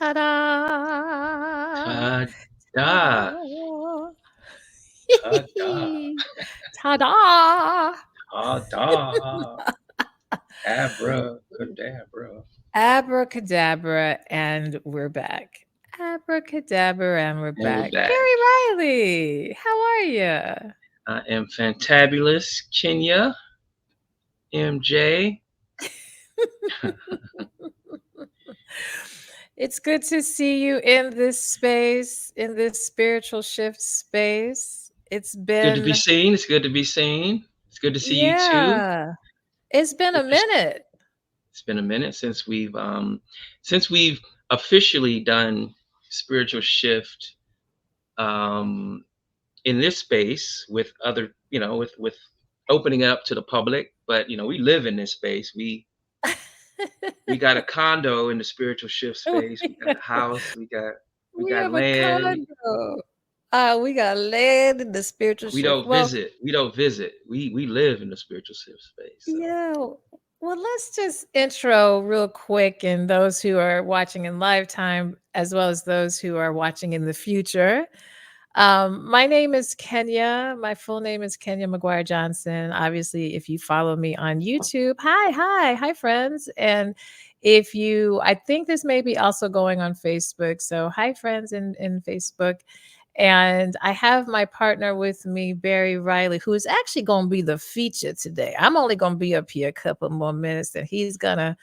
Ta-da! Ta-da! Ta-da! Ta-da! Ta-da! Ta-da! Abracadabra. Abracadabra, and we're back. Abracadabra, and we're And we're back. back. Barry Riley, how are you? I am fantabulous, Kenya, MJ. It's good to see you in this space, in this spiritual shift space. It's Good to be been, seen. It's good to be seen. It's good to see you too. yeah, it's been a With your, minute. it's been a minute since we've officially done spiritual shift um in this space with other, with opening up to the public. But we live in this space. We got a condo in the spiritual shift space. We got a house. We We got have a land. condo. We got land in the spiritual We shift. don't Well, visit. We don't visit. We live in the spiritual shift space. So yeah. Well, let's just intro real quick, and those who are watching in live time, as well as those who are watching in the future. My name is Kenya. My full name is Kenya McGuire Johnson. Obviously, if you follow me on YouTube, hi, friends. And if you, I think this may be also going on Facebook. So, hi, friends in Facebook. And I have my partner with me, Barry Riley, who is actually going to be the feature today. I'm only going to be up here a couple more minutes, and he's going to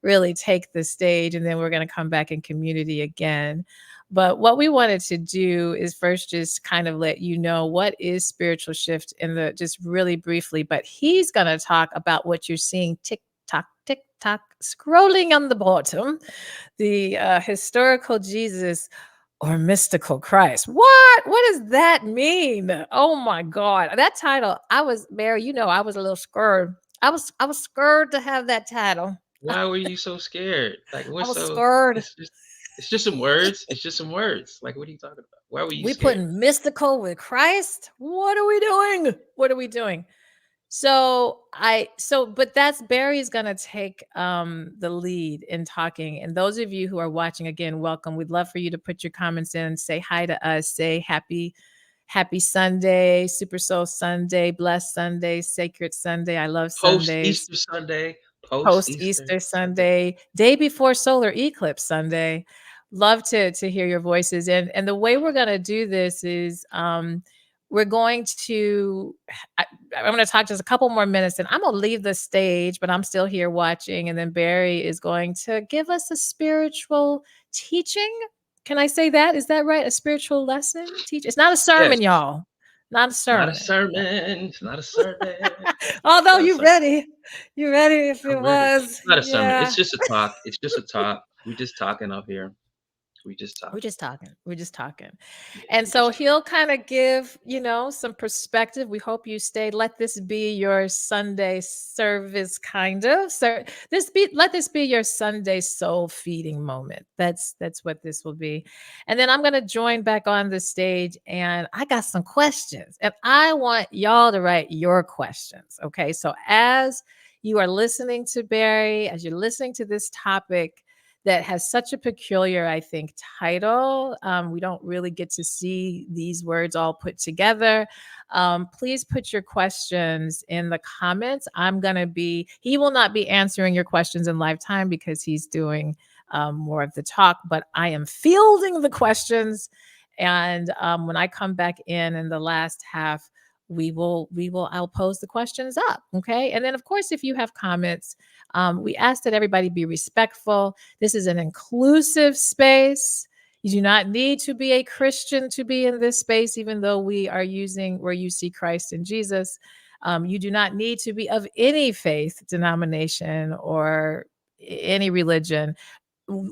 really take the stage. And then we're going to come back in community again. But what we wanted to do is first just kind of let you know what is spiritual shift in the just really briefly. But he's going to talk about what you're seeing tick tock, scrolling on the bottom, the historical Jesus or mystical Christ. What does that mean? Oh my God. That title, I was Mary, I was a little scared. I was scared to have that title. why were you so scared? Like I what's was so? scared. It's just some words. It's just some words. Like what are you talking about? Why were you We scared? putting mystical with Christ? What are we doing? What are we doing? But that's Barry's gonna take the lead in talking. And those of you who are watching again, welcome. We'd love for you to put your comments in, say hi to us, say happy Sunday, Super Soul Sunday, blessed Sunday, sacred Sunday. I love Post Sundays. Easter Sunday. Post Post Easter Easter Sunday. Sunday, day before solar eclipse Sunday. Love to hear your voices. And the way we're gonna do this is we're going to I, I'm going to talk just a couple more minutes, and I'm going to leave the stage, but I'm still here watching. And then Barry is going to give us a spiritual teaching. Can I say that? Is that right? A spiritual lesson teach? It's not a Yes. sermon, y'all. Not a It's not a sermon. sermon. It's not a sermon. It's Although not a you sermon. ready. You ready if it I'm ready. was. It's not a sermon. It's Yeah. just a talk. It's just a talk. We just talking up here. We just We're talking. just talking. We're just talking. Yeah, And we so just talking. he'll kind of give, some perspective. We hope you stay. Let this be your Sunday service kind of. Let this be your Sunday soul feeding moment. That's what this will be. And then I'm going to join back on the stage, and I got some questions. And I want y'all to write your questions, okay? So as you are listening to Barry, as you're listening to this topic, that has such a peculiar, I think, title. We don't really get to see these words all put together. Please put your questions in the comments. He will not be answering your questions in live time because he's doing more of the talk, but I am fielding the questions. And when I come back in the last half, I'll pose the questions up. Okay. And then, of course, if you have comments, we ask that everybody be respectful. This is an inclusive space. You do not need to be a Christian to be in this space, even though we are using where you see Christ and Jesus. You do not need to be of any faith, denomination, or any religion.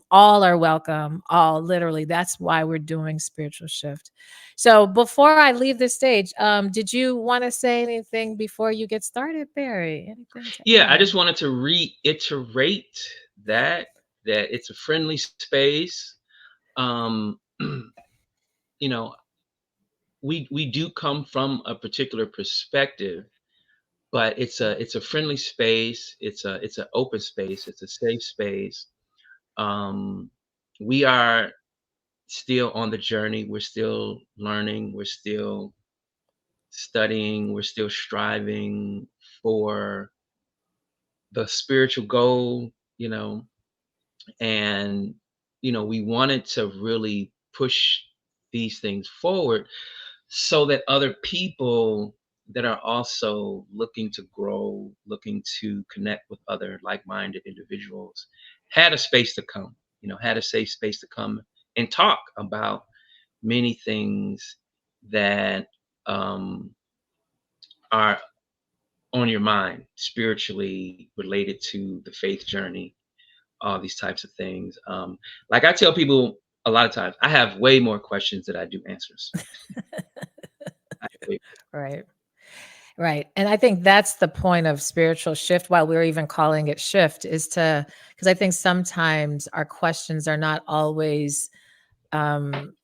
All are welcome. All literally. That's why we're doing spiritual shift. So before I leave the stage, did you want to say anything before you get started, Barry? Anything to Yeah, I just add? wanted to reiterate that it's a friendly space. Um, you know, we do come from a particular perspective, but it's a friendly space. It's an open space. It's a safe space. Um, we are still on the journey. We're still learning. We're still studying. We're still striving for the spiritual goal, and we wanted to really push these things forward so that other people that are also looking to grow, looking to connect with other like-minded individuals had a space to come, had a safe space to come and talk about many things that um, are on your mind, spiritually related to the faith journey, all these types of things. Like I tell people a lot of times, I have way more questions than I do answers. I have way- Right. Right. And I think that's the point of spiritual shift, while we're even calling it shift, is because I think sometimes our questions are not always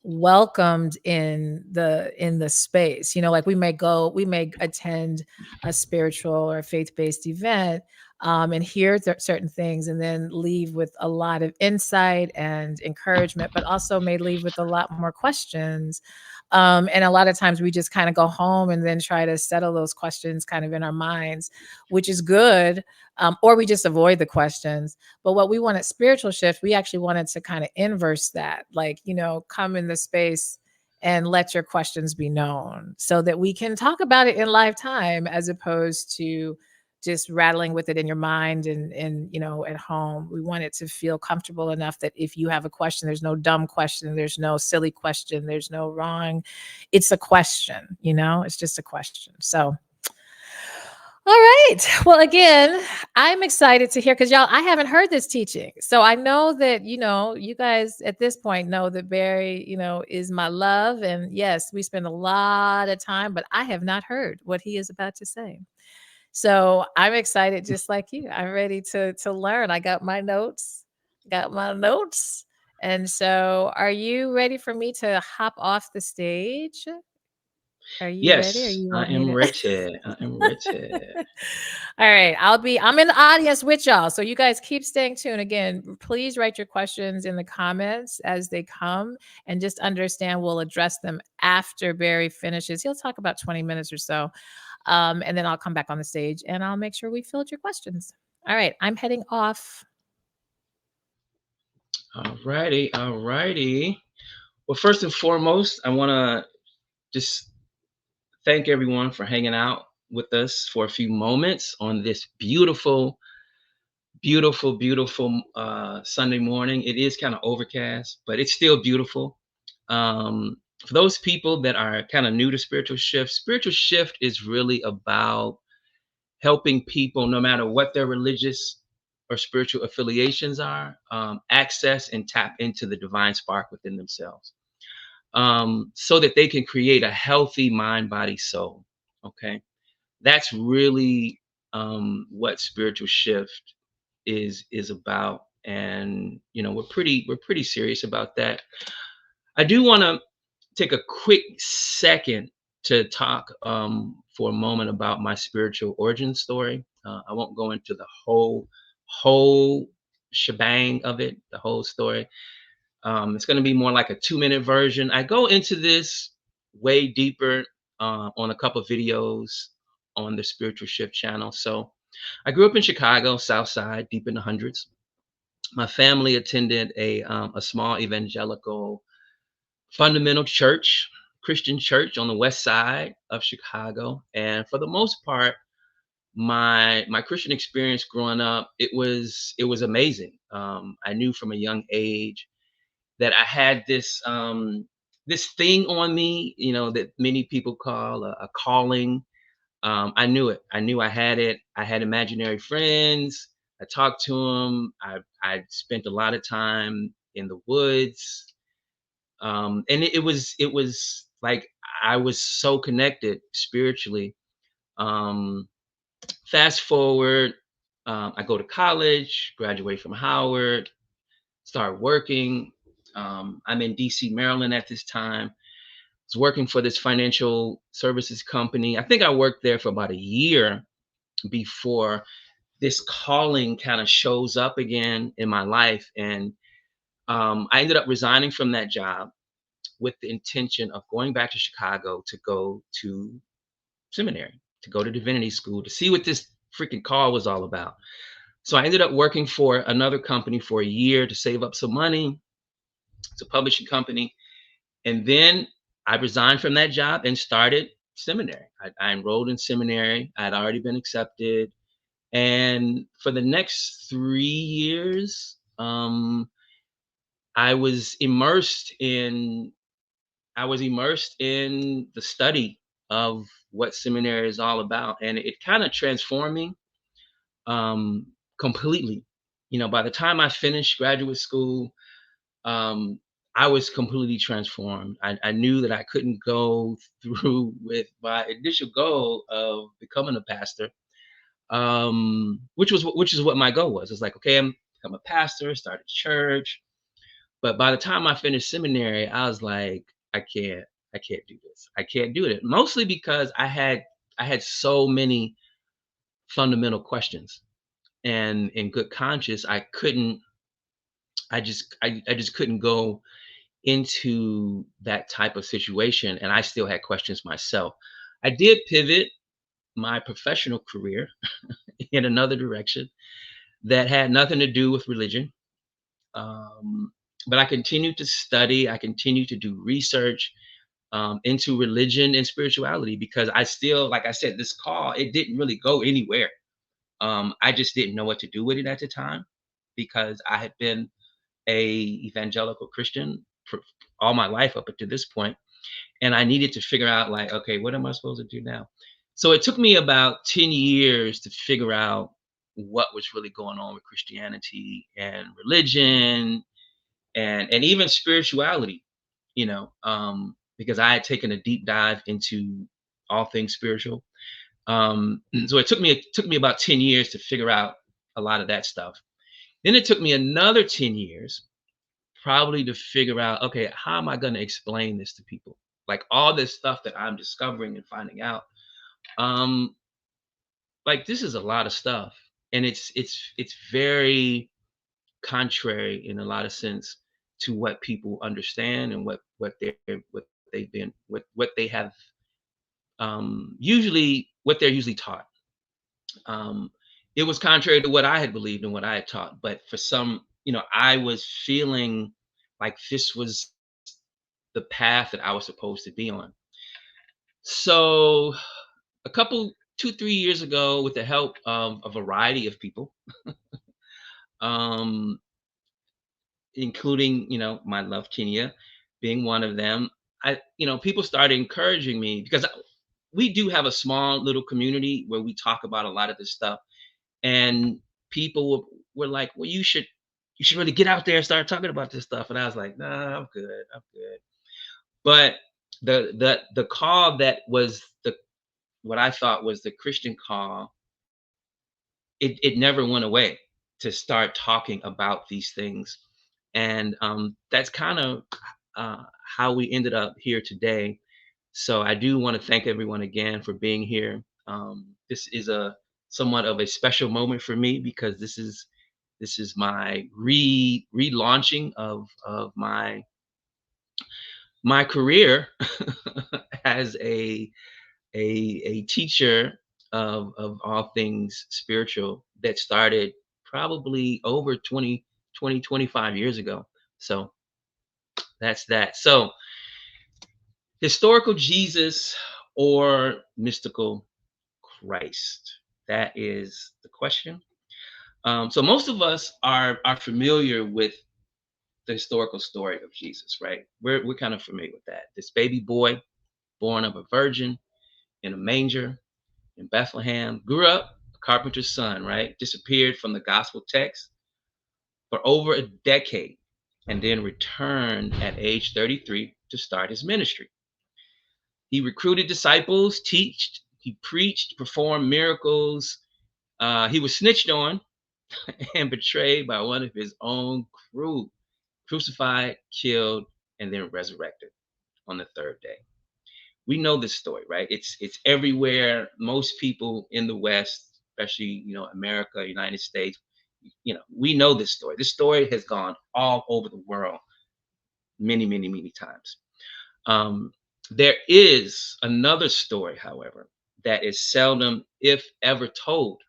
welcomed in the space. Like we may attend a spiritual or faith-based event, and hear certain things, and then leave with a lot of insight and encouragement, but also may leave with a lot more questions. And a lot of times we just kind of go home and then try to settle those questions kind of in our minds, which is good. Or we just avoid the questions. But what we want at Spiritual Shift, we actually wanted to kind of inverse that, like, come in the space and let your questions be known so that we can talk about it in live time, as opposed to just rattling with it in your mind and at home. We want it to feel comfortable enough that if you have a question, there's no dumb question, there's no silly question, there's no wrong. It's a question, it's just a question. So all right. Well, again, I'm excited to hear, because y'all, I haven't heard this teaching. So I know that, you guys at this point know that Barry, is my love. And yes, we spend a lot of time, but I have not heard what he is about to say. So I'm excited just like you. I'm ready to learn. I got my notes, got my notes. And so are you ready for me to hop off the stage? Are you ready, or Yes, you I want me am to? ready. I am ready. All right, I'm in the audience with y'all. So you guys keep staying tuned. Again, please write your questions in the comments as they come, and just understand we'll address them after Barry finishes. He'll talk about 20 minutes or so. And then I'll come back on the stage and I'll make sure we filled your questions. All right, I'm heading off. All righty. All righty. Well, first and foremost, I want to just thank everyone for hanging out with us for a few moments on this beautiful, beautiful, beautiful Sunday morning. It is kind of overcast, but it's still beautiful. For those people that are kind of new to spiritual shift is really about helping people, no matter what their religious or spiritual affiliations are, access and tap into the divine spark within themselves, so that they can create a healthy mind, body, soul. Okay, that's really what spiritual shift is about, and we're pretty serious about that. I do want to take a quick second to talk for a moment about my spiritual origin story. I won't go into the whole shebang of it, the whole story. It's going to be more like a 2-minute version. I go into this way deeper on a couple of videos on the Spiritual Shift channel. So I grew up in Chicago, South Side, deep in the hundreds. My family attended a small evangelical fundamental church, Christian church on the west side of Chicago. And for the most part, my Christian experience growing up, it was amazing. I knew from a young age that I had this thing on me, that many people call a calling. I knew it. I knew I had it. I had imaginary friends. I talked to them. I spent a lot of time in the woods, and it was like I was so connected spiritually. Um, Fast forward, I go to college, graduate from Howard, start working. I'm in DC, Maryland at this time. Was working for this financial services company. I think I worked there for about a year before this calling kind of shows up again in my life, and I ended up resigning from that job with the intention of going back to Chicago to go to seminary, to go to divinity school, to see what this freaking call was all about. So I ended up working for another company for a year to save up some money. It's a publishing company. And then I resigned from that job and started seminary. I enrolled in seminary. I had already been accepted. And for the next 3 years, I was immersed in the study of what seminary is all about, and it kind of transformed me um, completely. By the time I finished graduate school, um, I was completely transformed. I knew that I couldn't go through with my initial goal of becoming a pastor, which is what my goal was. It's like, okay, I'm become a pastor, start a church. But by the time I finished seminary, I was like, I can't, I can't do this. I can't do it. Mostly because I had so many fundamental questions, and in good conscience, I just couldn't go into that type of situation, and I still had questions myself. I did pivot my professional career in another direction that had nothing to do with religion. Um, but I continued to study, I continued to do research into religion and spirituality because I still, like I said, this call, it didn't really go anywhere. I just didn't know what to do with it at the time because I had been a evangelical Christian for all my life up until this point, and I needed to figure out like, okay, what am I supposed to do now? So it took me about 10 years to figure out what was really going on with Christianity and religion and even spirituality, because I had taken a deep dive into all things spiritual. So it took me about 10 years to figure out a lot of that stuff. Then it took me another 10 years probably to figure out, okay, how am I going to explain this to people? Like all this stuff that I'm discovering and finding out. Um, like this is a lot of stuff. And it's very contrary in a lot of sense to what people understand and what they have usually what they're usually taught. Um, it was contrary to what I had believed and what I had taught, but for some, I was feeling like this was the path that I was supposed to be on. So a couple 2 3 years ago, with the help of a variety of people, um, including my love Kenya being one of them, people started encouraging me because we do have a small little community where we talk about a lot of this stuff, and people were like, well, you should really get out there and start talking about this stuff. And I was like, nah, I'm good. But the call that was the what I thought was the Christian call, it never went away to start talking about these things. And that's kind of how we ended up here today. So I do want to thank everyone again for being here. This is a somewhat of a special moment for me because this is my relaunching of my career as a teacher of all things spiritual that started probably over 25 years ago. So that's that. So historical Jesus or mystical Christ? That is the question. So most of us are familiar with the historical story of Jesus, right? We're kind of familiar with that. This baby boy born of a virgin in a manger in Bethlehem, grew up a carpenter's son, right? Disappeared from the gospel text for over a decade and then returned at age 33 to start his ministry. He recruited disciples, he preached, performed miracles. He was snitched on and betrayed by one of his own crew, crucified, killed, and then resurrected on the third day. We know this story, right? It's everywhere. Most people in the West, especially America, United States, we know this story. This story has gone all over the world many, many, many times. Um, there is another story, however, that is seldom, if ever, told.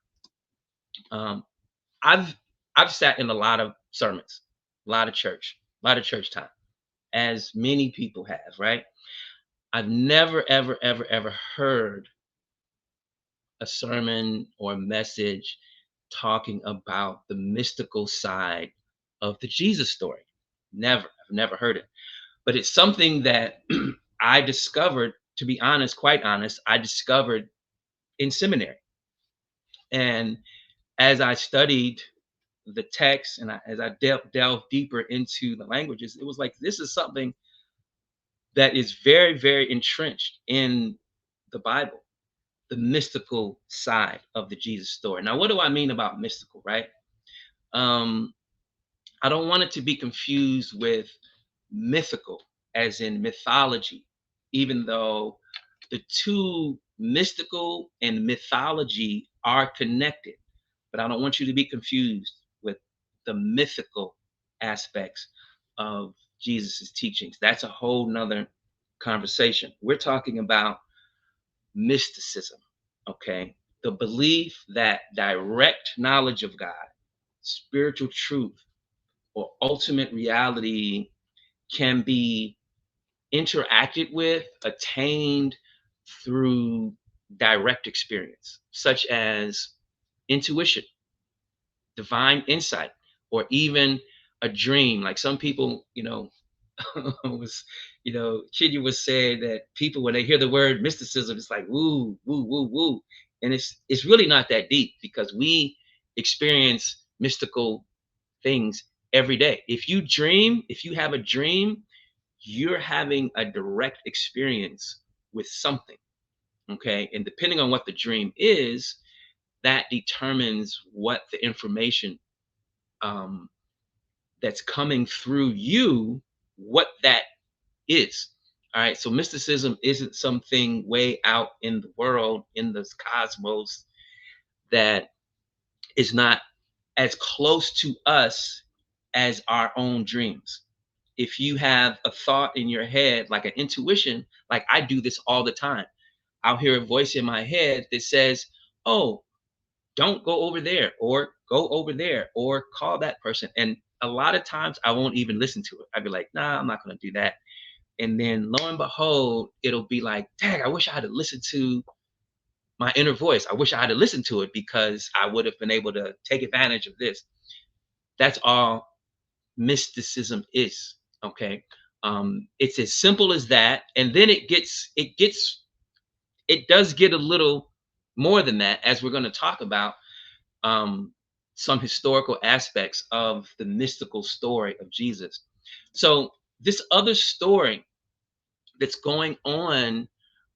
Um, I've I've sat in a lot of sermons, a lot of church time, as many people have, right? I've never, ever, ever, ever heard a sermon or message talking about the mystical side of the Jesus story. Never. I've never heard it. But it's something that I discovered, to be honest, quite honest, I discovered in seminary. And as I studied the text and as I delved deeper into the languages, it was like this is something that is very, very entrenched in the Bible, the mystical side of the Jesus story. Now, what do I mean about mystical, right? Um, I don't want it to be confused with mythical, as in mythology, even though the two, mystical and mythology, are connected. But I don't want you to be confused with the mythical aspects of Jesus's teachings. That's a whole nother conversation. We're talking about mysticism, okay? The belief that direct knowledge of God, spiritual truth, or ultimate reality can be interacted with, attained through direct experience, such as intuition, divine insight, or even a dream. Like some people, was, Chinya was saying that people, when they hear the word mysticism, it's like woo, woo, woo, woo. And it's really not that deep because we experience mystical things every day. If you have a dream, you're having a direct experience with something. Okay. And depending on what the dream is, that determines what the information um, that's coming through you, what that is. All right. So mysticism isn't something way out in the world, in this cosmos, that is not as close to us as our own dreams. If you have a thought in your head, like an intuition, like I do this all the time, I'll hear a voice in my head that says, oh, don't go over there, or go over there, or call that person. And a lot of times I won't even listen to it. I'd be like, nah, I'm not going to do that. And then lo and behold, it'll be like, dang, I wish I had listened to my inner voice. I wish I had listened to it because I would have been able to take advantage of this. That's all mysticism is. Okay. It's as simple as that. And then it does get a little more than that, as we're going to talk about um, some historical aspects of the mystical story of Jesus. So, this other story that's going on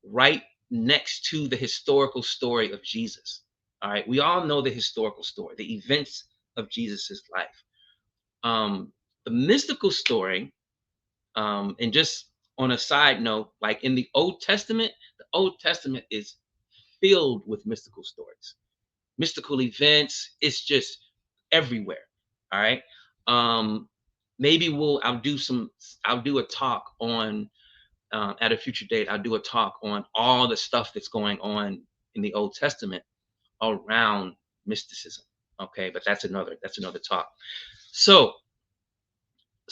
right next to the historical story of Jesus. All right, we all know the historical story, the events of Jesus's life. The mystical story, and just on a side note, like in the Old Testament is filled with mystical stories, mystical events. It's just everywhere. All right. Um, maybe I'll do a talk on at a future date. I'll do a talk on all the stuff that's going on in the Old Testament around mysticism. Okay, but that's another talk. So,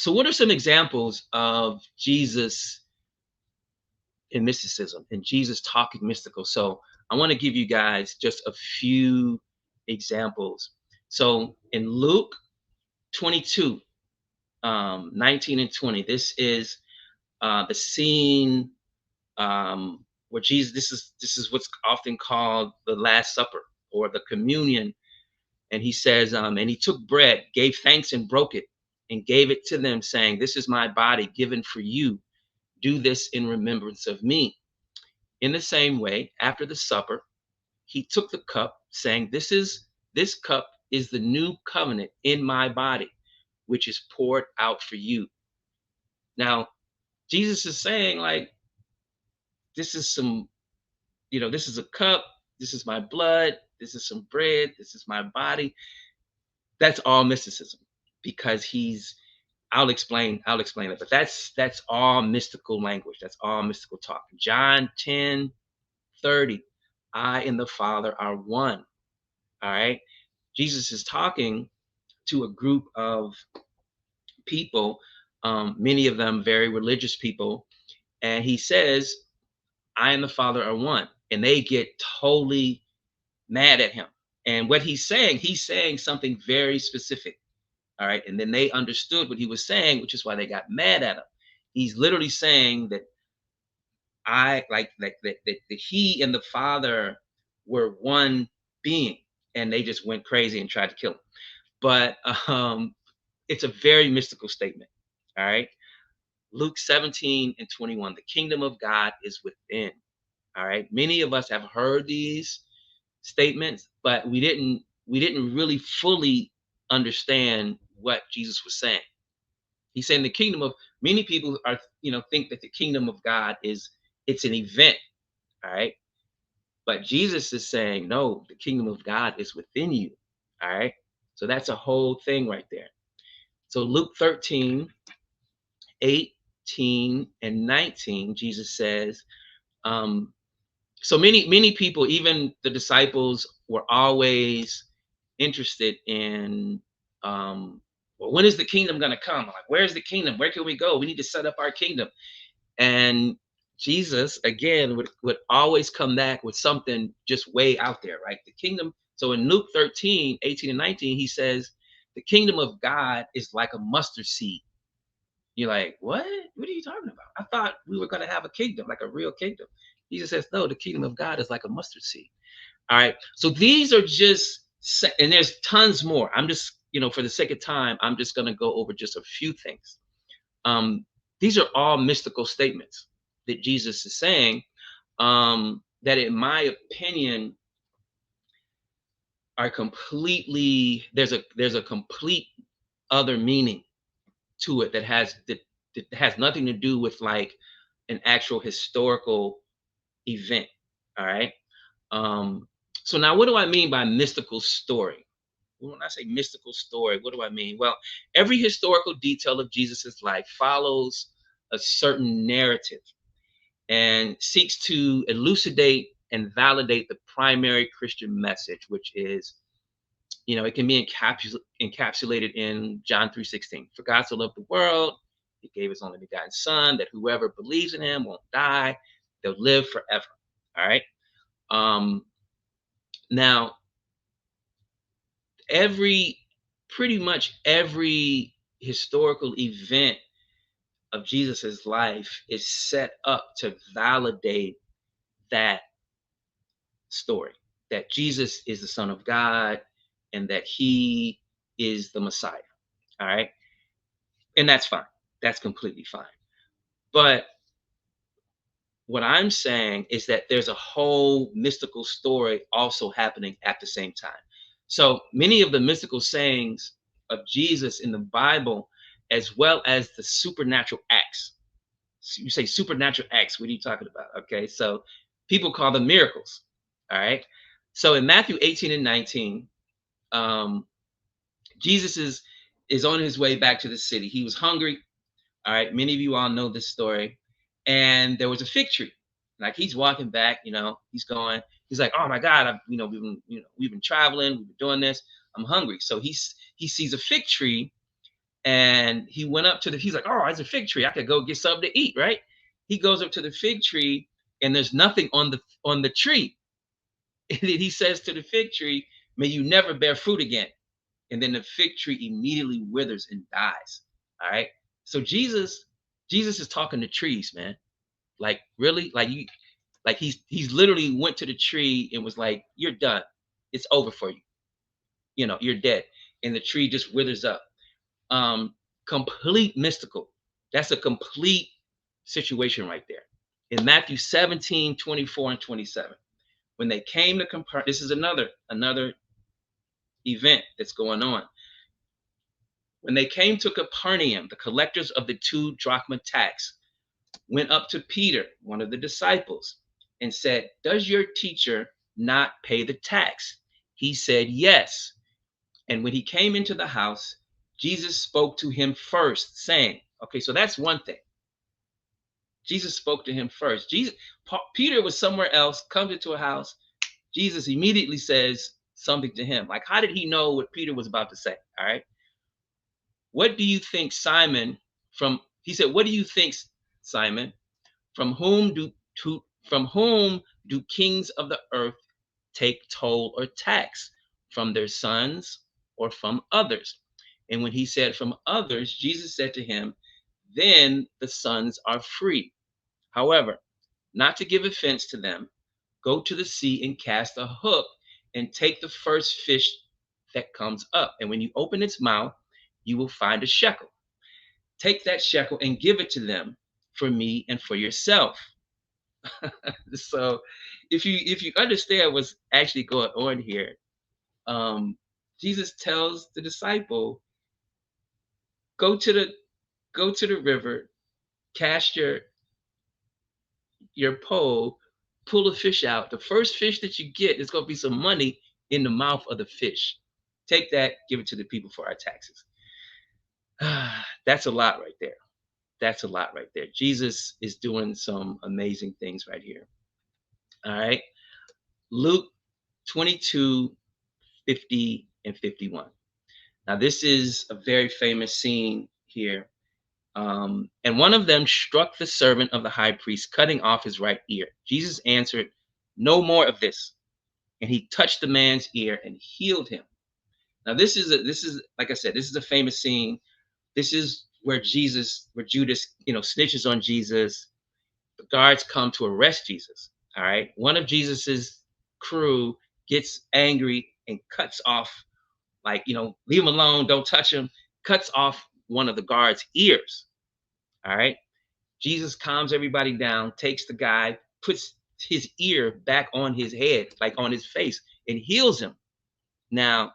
what are some examples of Jesus in mysticism and Jesus talking mystical? So, I want to give you guys just a few examples. So, in Luke 22, 19 and 20, this is the scene where Jesus, this is what's often called the Last Supper or the communion. And he says, and he took bread, gave thanks and broke it, and gave it to them, saying, this is my body given for you. Do this in remembrance of me. In the same way, after the supper, he took the cup, saying, this cup is the new covenant in my body, which is poured out for you. Now, Jesus is saying, like, this is some, this is a cup, this is my blood, this is some bread, this is my body. That's all mysticism because he's I'll explain it, but that's all mystical language. That's all mystical talk. John 10:30. I and the Father are one. All right. Jesus is talking to a group of people, many of them very religious people, and he says, I and the Father are one. And they get totally mad at him. And what he's saying something very specific. All right. And then they understood what he was saying, which is why they got mad at him. He's literally saying that that he and the Father were one being, and they just went crazy and tried to kill him. But it's a very mystical statement. All right. Luke 17:21. The kingdom of God is within. All right. Many of us have heard these statements, but we didn't really fully understand what Jesus was saying. He's saying the kingdom of many people are, think that the kingdom of God is it's an event, all right? But Jesus is saying, no, the kingdom of God is within you. All right. So that's a whole thing right there. So Luke 13:18 and 19, Jesus says, um, so many people, even the disciples, were always interested in, well, when is the kingdom going to come? Like, where's the kingdom? Where can we go? We need to set up our kingdom. And Jesus again would always come back with something just way out there, right? The kingdom. So in Luke 13:18 and 19, he says, the kingdom of God is like a mustard seed. You're like, what? What are you talking about? I thought we were going to have a kingdom, like a real kingdom. Jesus says, no, the kingdom of God is like a mustard seed. All right. So these are just, and there's tons more. I'm just, for the sake of time, I'm just going to go over just a few things. These are all mystical statements that Jesus is saying, that in my opinion are completely, there's a complete other meaning to it that has nothing to do with like an actual historical event. All right. Um, so now what do I mean by mystical story? When I say mystical story, what do I mean? Well, every historical detail of Jesus's life follows a certain narrative and seeks to elucidate and validate the primary Christian message, which is, it can be encapsulated in John 3:16. For God so loved the world, he gave his only begotten son, that whoever believes in him won't die, they'll live forever. All right. Um, now, every pretty much every historical event of Jesus's life is set up to validate that story, that Jesus is the Son of God and that he is the Messiah. All right. And that's fine. That's completely fine. But what I'm saying is that there's a whole mystical story also happening at the same time. So many of the mystical sayings of Jesus in the Bible, as well as the supernatural acts. So you say supernatural acts, what are you talking about? Okay, so people call them miracles. All right. So in Matthew 18:19, um, Jesus is on his way back to the city. He was hungry. All right, many of you all know this story. And there was a fig tree. Like he's walking back, he's going. He's like, "Oh my God, we've been traveling, we've been doing this. I'm hungry." So he sees a fig tree, and he went up to the. He's like, "Oh, it's a fig tree. I could go get something to eat." Right? He goes up to the fig tree, and there's nothing on the tree. And then he says to the fig tree, "May you never bear fruit again." And then the fig tree immediately withers and dies. All right. So Jesus is talking to trees, man. Like really, like he's literally went to the tree and was like, "You're done. It's over for you. You're dead." And the tree just withers up. Complete mystical. That's a complete situation right there. In Matthew 17:24 and 27, when they came to compare, this is another event that's going on. When they came to Capernaum, the collectors of the 2 drachma tax went up to Peter, one of the disciples, and said, "Does your teacher not pay the tax?" He said, "Yes." And when he came into the house, Jesus spoke to him first, saying, okay, so that's one thing. Jesus spoke to him first. Peter was somewhere else, comes into a house. Jesus immediately says something to him. Like, how did he know what Peter was about to say? All right. What do you think, Simon? He said, what do you think, Simon? From whom do kings of the earth take toll or tax? From their sons or from others? And when he said from others, Jesus said to him, then the sons are free. However, not to give offense to them, go to the sea and cast a hook and take the first fish that comes up. And when you open its mouth, you will find a shekel. Take that shekel and give it to them for me and for yourself. So if you understand what's actually going on here, um, Jesus tells the disciple, go to the go to the river, cast your pole, pull a fish out. The first fish that you get is going to be some money in the mouth of the fish. Take that, give it to the people for our taxes. That's a lot right there. That's a lot right there. Jesus is doing some amazing things right here. All right. Luke 22:50 and 51. Now, this is a very famous scene here. And one of them struck the servant of the high priest, cutting off his right ear. Jesus answered, no more of this. And he touched the man's ear and healed him. Now, this is like I said, this is a famous scene. This is where Judas, snitches on Jesus. The guards come to arrest Jesus. All right. One of Jesus's crew gets angry and cuts off, like, leave him alone, don't touch him, cuts off one of the guards' ears. All right. Jesus calms everybody down, takes the guy, puts his ear back on his head, like on his face, and heals him. Now,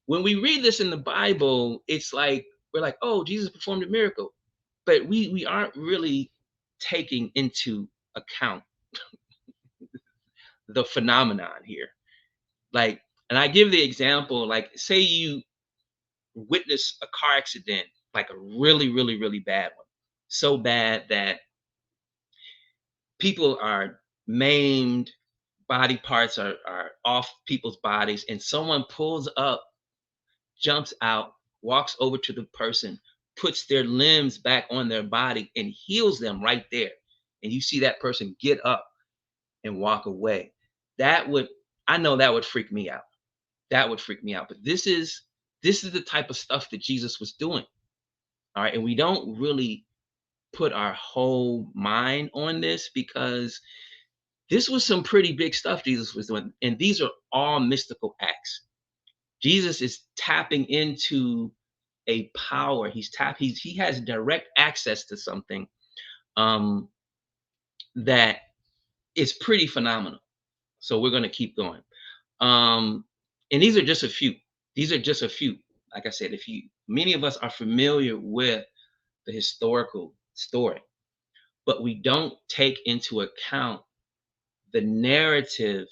when we read this in the Bible, it's like we're like, oh, Jesus performed a miracle. But we aren't really taking into account the phenomenon here. Like, and I give the example, like, say you witness a car accident, like a really, really, really bad one. So bad that people are maimed, body parts are off people's bodies, and someone pulls up, jumps out, walks over to the person, puts their limbs back on their body, and heals them right there. And you see that person get up and walk away. That would, I know that would freak me out. That would freak me out. But this is the type of stuff that Jesus was doing. All right. And we don't really put our whole mind on this because this was some pretty big stuff Jesus was doing. And these are all mystical acts. Jesus is tapping into a power. He has direct access to something um that is pretty phenomenal. So we're going to keep going. And these are just a few. These are just a few. Like I said, if you many of us are familiar with the historical story, but we don't take into account the narrative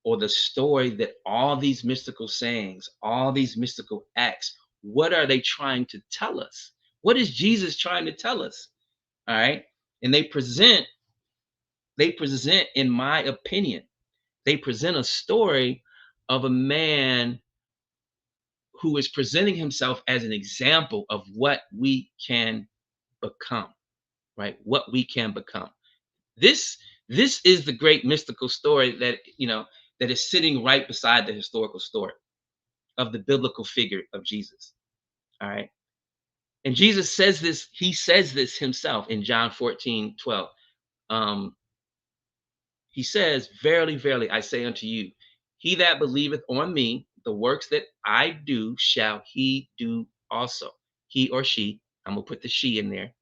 or the story that all these mystical sayings, all these mystical acts, what are they trying to tell us? What is Jesus trying to tell us? All right. And they present, in my opinion, they present a story of a man who is presenting himself as an example of what we can become, right? What we can become. This this is the great mystical story that is sitting right beside the historical story of the biblical figure of Jesus. All right. And Jesus says this, he says this himself in John 14:12. Um, he says, verily, verily, I say unto you, he that believeth on me, the works that I do shall he do also. He or she, I'm gonna put the she in there.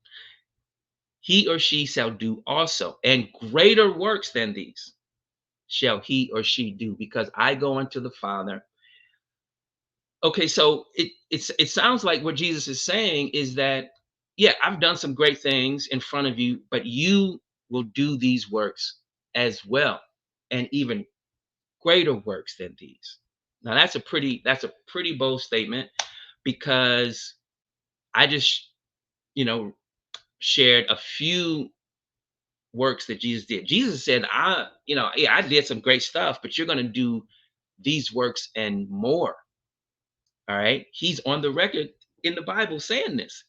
He or she shall do also, and greater works than these shall he or she do, because I go unto the Father. Okay, so it sounds like what Jesus is saying is that, yeah, I've done some great things in front of you, but you will do these works as well, and even greater works than these. Now that's a pretty bold statement because I just, you know, shared a few works that Jesus did. Jesus said, yeah, I did some great stuff, but you're going to do these works and more. All right. He's on the record in the Bible saying this.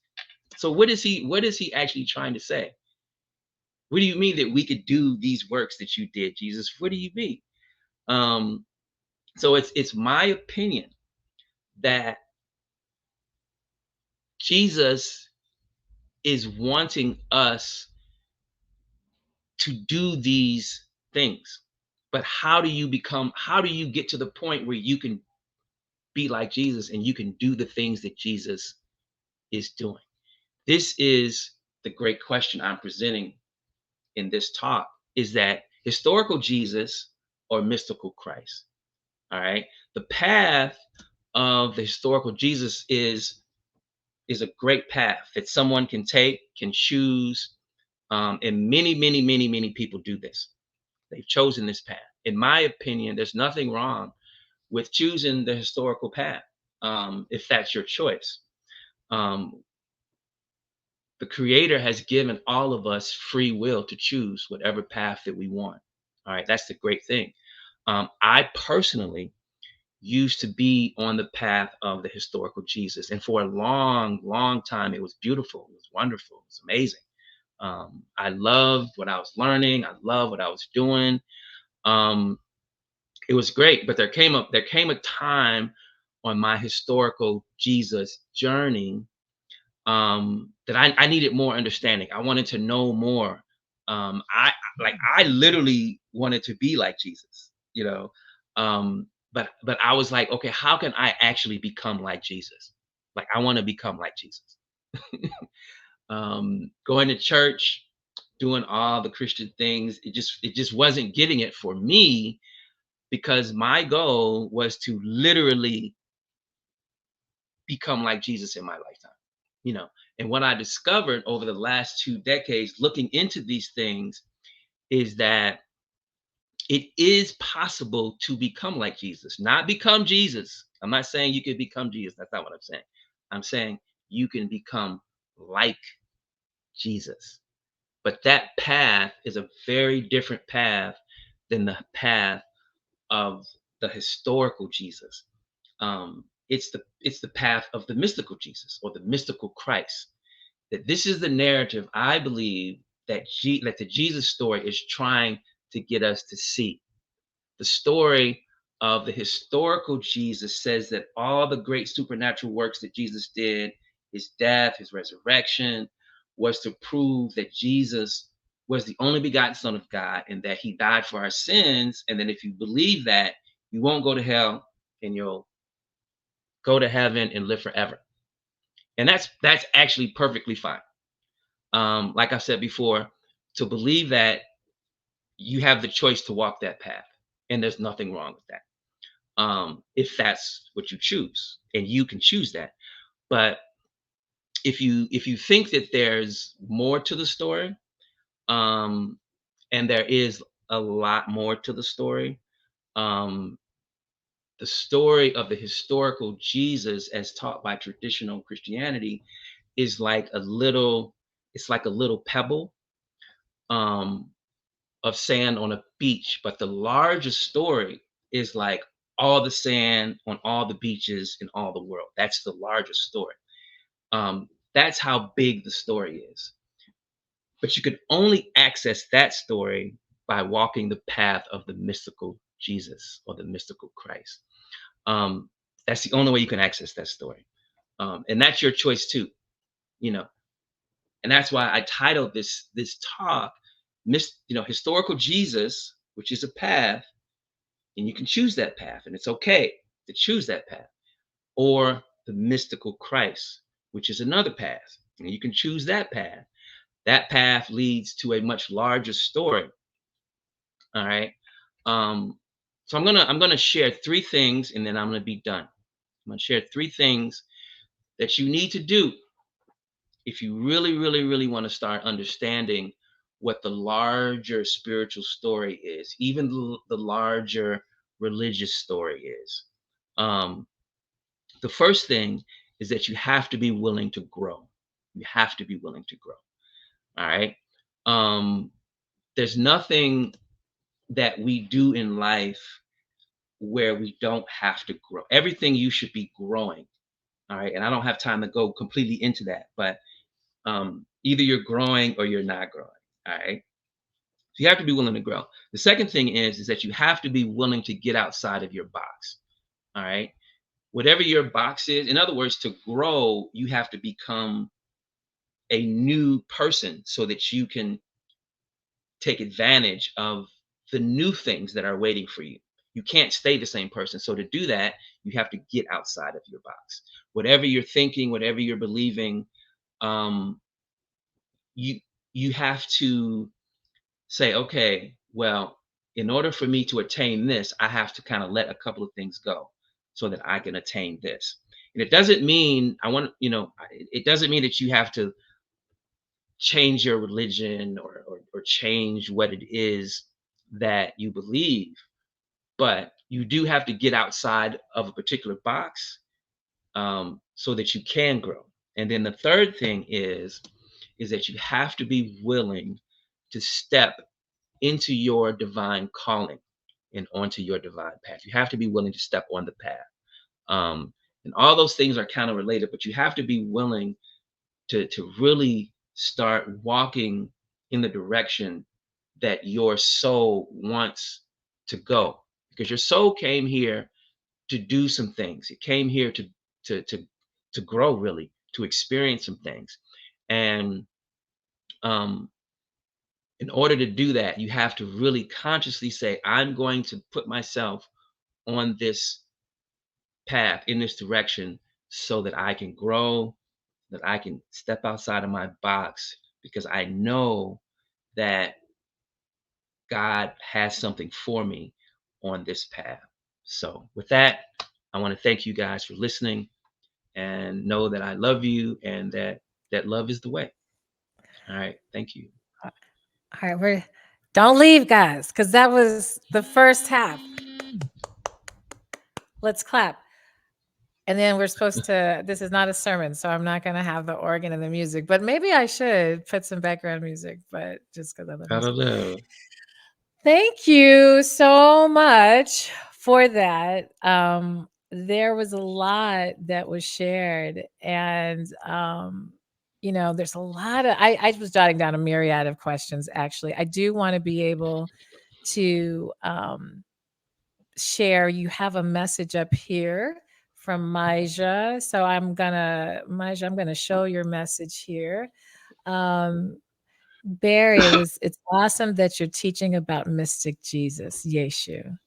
So what is he actually trying to say? What do you mean that we could do these works that you did, Jesus? What do you mean? Um, so it's my opinion that Jesus is wanting us to do these things. But how do you get to the point where you can be like Jesus and you can do the things that Jesus is doing? This is the great question I'm presenting in this talk, is that historical Jesus or mystical Christ? All right. The path of the historical Jesus is a great path that someone can take, can choose, and many people do this. They've chosen this path. In my opinion, there's nothing wrong with choosing the historical path, if that's your choice. Um, the Creator has given all of us free will to choose whatever path that we want. All right, that's the great thing. I personally used to be on the path of the historical Jesus, and for a long time, it was beautiful. It was wonderful. It was amazing. I loved what I was learning. I loved what I was doing. Um, it was great, but there came a time on my historical Jesus journey, that I needed more understanding. I wanted to know more. I literally wanted to be like Jesus, you know. But I was like, okay, how can I actually become like Jesus? Like I want to become like Jesus. Going to church, doing all the Christian things, it just wasn't getting it for me because my goal was to literally become like Jesus in my lifetime, you know. And what I discovered over the last 2 decades looking into these things is that it is possible to become like Jesus, not become Jesus. I'm not saying you can become Jesus. That's not what I'm saying. I'm saying you can become like Jesus. But that path is a very different path than the path of the historical Jesus. It's the path of the mystical Jesus or the mystical Christ. That this is the narrative I believe that the Jesus story is trying to get us to see. The story of the historical Jesus says that all the great supernatural works that Jesus did, his death, his resurrection, was to prove that Jesus was the only begotten Son of God and that he died for our sins. And then if you believe that, you won't go to hell and you'll go to heaven and live forever. And that's actually perfectly fine. Like I said before, to believe that, you have the choice to walk that path, and there's nothing wrong with that. If that's what you choose, and you can choose that. But if you think that there's more to the story, um, and there is a lot more to um, the story of the historical Jesus, as taught by traditional Christianity, is like a little, it's like a little pebble, um, of sand on a beach, but the larger story is like all the sand on all the beaches in all the world. That's the largest story. That's how big the story is. But you can only access that story by walking the path of the mystical Jesus or the mystical Christ. Um, that's the only way you can access that story. And that's your choice too, you know. And that's why I titled this talk, historical Jesus, which is a path, and you can choose that path, and it's okay to choose that path, or the mystical Christ, which is another path, and you can choose that path. That path leads to a much larger story. All right. So I'm gonna share three things, and then I'm gonna be done. I'm gonna share three things that you need to do if you really want to start understanding what the larger spiritual story is, even the larger religious story is. Um, the first thing is that you have to be willing to grow. You have to be willing to grow. All right. Um, there's nothing that we do in life where we don't have to grow. Everything you should be growing. All right. And I don't have time to go completely into that, but either you're growing or you're not growing. All right. So you have to be willing to grow. The second thing is that you have to be willing to get outside of your box. All right. Whatever your box is, in other words, to grow, you have to become a new person so that you can take advantage of the new things that are waiting for you. You can't stay the same person. So to do that, you have to get outside of your box. Whatever you're thinking, whatever you're believing, um, you you have to say, okay, well, in order for me to attain this, I have to kind of let a couple of things go so that I can attain this. And it doesn't mean it doesn't mean that you have to change your religion or change what it is that you believe, but you do have to get outside of a particular box so that you can grow. And then the third thing is that you have to be willing to step into your divine calling and onto your divine path. You have to be willing to step on the path. And all those things are kind of related, but you have to be willing to really start walking in the direction that your soul wants to go. Because your soul came here to do some things. It came here to to to grow, really, to experience some things. And um in order to do that, you have to really consciously say, I'm going to put myself on this path, in this direction, so that I can grow, that I can step outside of my box, because I know that God has something for me on this path. So, with that, I want to thank you guys for listening and know that I love you and that love is the way. All right. Thank you. All right, we're don't leave, guys, because that was the first half. Let's clap. And then we're supposed to, this is not a sermon, so I'm not going to have the organ and the music, but maybe I should put some background music, but just because I love I music. don't know. Thank you so much for that. There was a lot that was shared, and there's a lot of I was jotting down a myriad of questions. Actually, I do want to be able to share. You have a message up here from Maja, so I'm gonna show your message here. Um, Barry, it's awesome that you're teaching about mystic Jesus, Yeshu.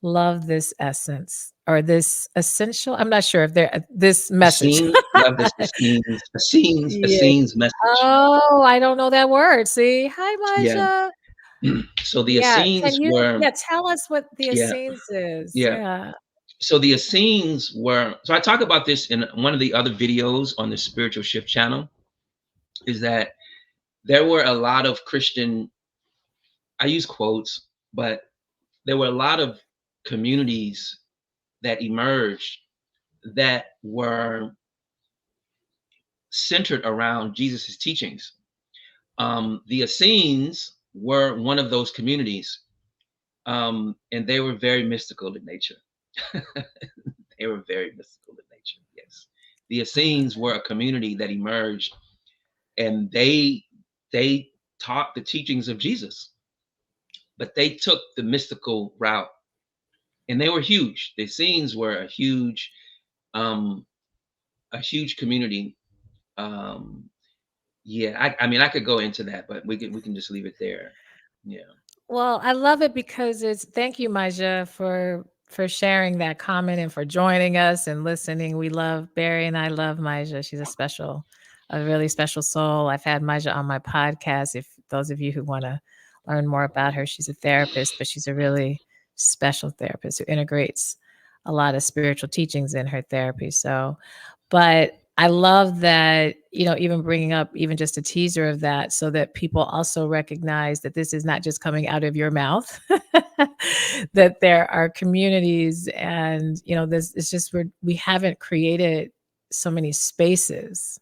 Love this essence or this essential. I'm not sure if there this A message. scene, love this, a Yeah. scenes message. Oh, I don't know that word. See, hi, Yeah. Maja. So the Yeah. Can Essenes you? were, Yeah. Tell us what the yeah, Essenes is. yeah. Yeah. So the Essenes were, so I talk about this in one of the other videos on the Spiritual Shift channel, is that there were a lot of Christian, I use quotes, but there were a lot of communities that emerged that were centered around Jesus's teachings. The Essenes were one of those communities, and they were very mystical in nature. They were very mystical in nature. Yes, the I love Essenes were a community that emerged, and they taught the teachings of Jesus, but they took the mystical route, and they were huge. The Essenes were um, a huge community. Um, yeah, I mean, I could go into that, but we can just leave it there. Yeah. Well, I love it because it's thank you, Maja, for sharing that comment and for joining us and listening. We love Barry and I love Maja. She's a really special soul. I've had Maja on my podcast. If those of you who want to learn more about her, she's a therapist, but she's a really special therapist who integrates a lot of spiritual teachings in her therapy. So, but I love that, even bringing up even just a teaser of that so that people also recognize that this is not just coming out of your mouth, that there are communities and, this it's just we haven't created so many spaces,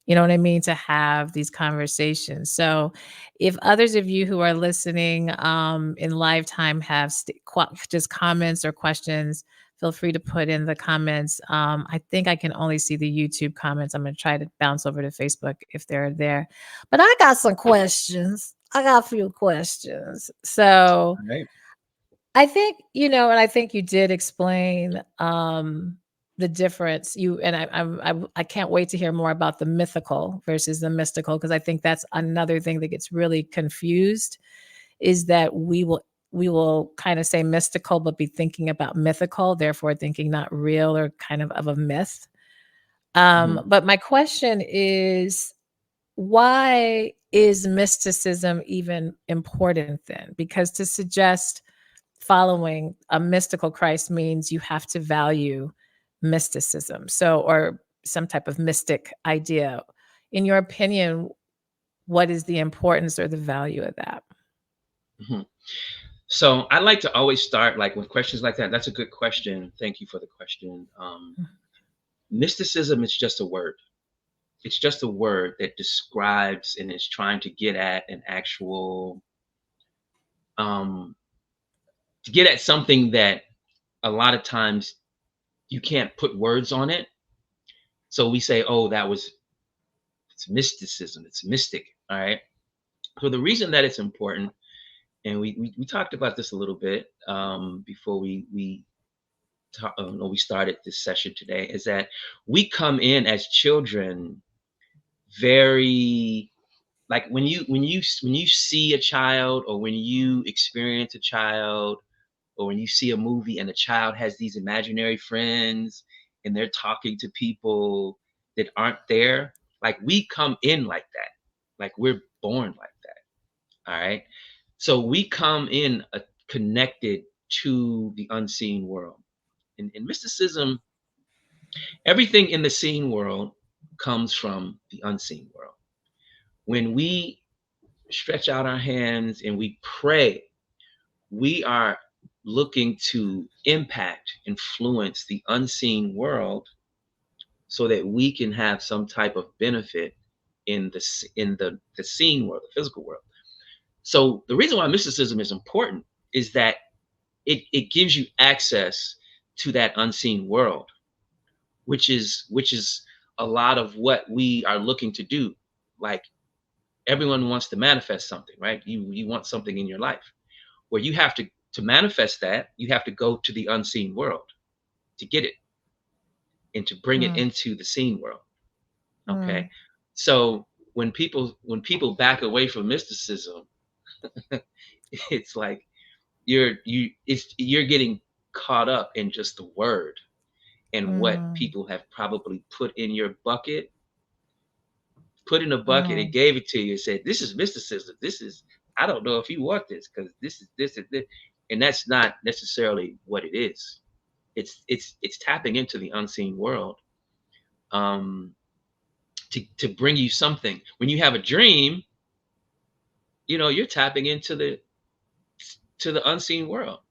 you know what I mean, to have these conversations. So, if others of you who are listening in live time have just comments or questions, feel free to put in the comments. I think I can only see the YouTube comments. I'm going to try to bounce over to Facebook if they're there. But I got some questions. I got a few questions. So, All right. I think, and I think you did explain the difference. I can't wait to hear more about the mythical versus the mystical, because I think that's another thing that gets really confused, is that we will kind of say mystical but be thinking about mythical, therefore thinking not real or kind of a myth. Mhm. But my question is, why is mysticism even important then? Because to suggest following a mystical Christ means you have to value mysticism. So, or some type of mystic idea. In your opinion, what is the importance or the value of that? Mhm. So I like to always start like with questions like that. That's a good question. Thank you for the question. Mysticism is just a word. It's just a word that describes and is trying to get at an actual, um, to get at something that a lot of times you can't put words on it. So we say, oh, it's mysticism. It's mystic. All right. So the reason that it's important, and we talked about this a little bit before we started this session today, is that we come in as children very, like when you see a child, or when you experience a child, or when you see a movie and a child has these imaginary friends and they're talking to people that aren't there, like we come in like that, like we're born like that. All right. So we come in connected to the unseen world. In mysticism, everything in the seen world comes from the unseen world. When we stretch out our hands and we pray, we are looking to impact, influence the unseen world so that we can have some type of benefit in the seen world, the physical world. So the reason why mysticism is important is that it gives you access to that unseen world, which is a lot of what we are looking to do. Like everyone wants to manifest something, right? You want something in your life. Where you have to manifest that, you have to go to the unseen world to get it and to bring it Mm, into the seen world. Okay. mm, So when people back away from mysticism, it's like you're getting caught up in just the word and what mm, people have probably put in a bucket and mm, gave it to you and said, this is mysticism. This is, I don't know if you want this because this is this and this. And that's not necessarily what it is. It's tapping into the unseen world, um, to bring you something. When you have a dream, you're tapping into the unseen world.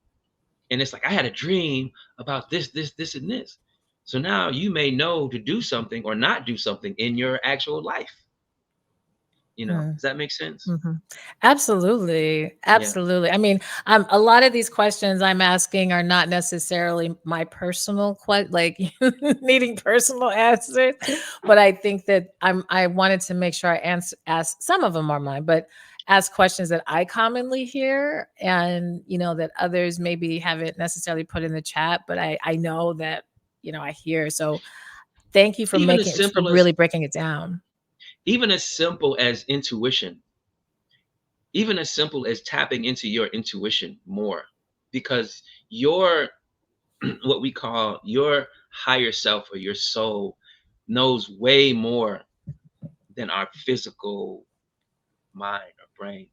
And it's like, I had a dream about this, and this. So now you may know to do something or not do something in your actual life. mm. Does that make sense? Mhm. Absolutely, Yeah. absolutely. I mean, a lot of these questions I'm asking are not necessarily my personal like needing personal answers, but I think that I wanted to make sure I ask some of them are mine, but ask questions that I commonly hear and, that others maybe haven't necessarily put in the chat, but I know that, I hear. So thank you for Even as for simple as really breaking it down. even as simple as intuition, even as simple as tapping into your intuition more, because your what we call your higher self or your soul knows way more than our physical mind or brain,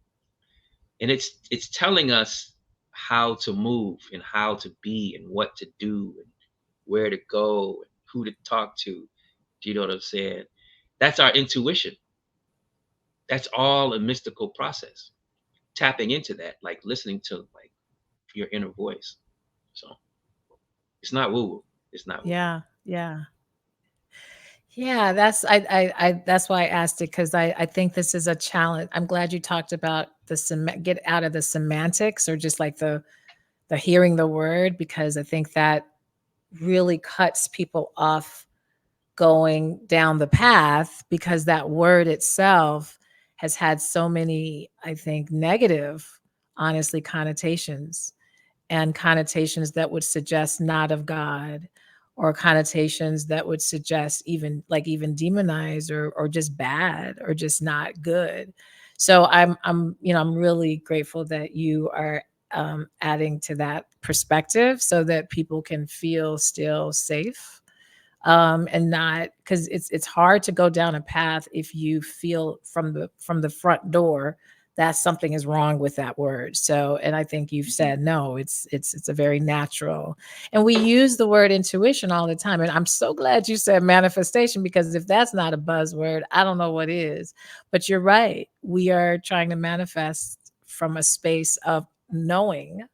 and it's telling us how to move and how to be and what to do and where to go and who to talk to You know what I'm saying? That's our intuition. That's all a mystical process. Tapping into that, like listening to like your inner voice. So it's not woo woo. It's not woo woo. Yeah, yeah. Yeah, that's why I asked it, because I think this is a challenge. I'm glad you talked about get out of the semantics, or just like the hearing the word, because I think that really cuts people off going down the path, because that word itself has had so many, I think, negative, honestly, connotations, and connotations that would suggest not of God, or connotations that would suggest even demonize, or just bad, or just not good. So I'm really grateful that you are adding to that perspective, so that people can feel still safe, and not, because it's hard to go down a path if you feel from the front door that something is wrong with that word. So, and I think you've Mhm. said no, it's a very natural, and we use the word intuition all the time. And I'm so glad you said manifestation, because if that's not a buzzword, I don't know what is. But you're right, we are trying to manifest from a space of knowing,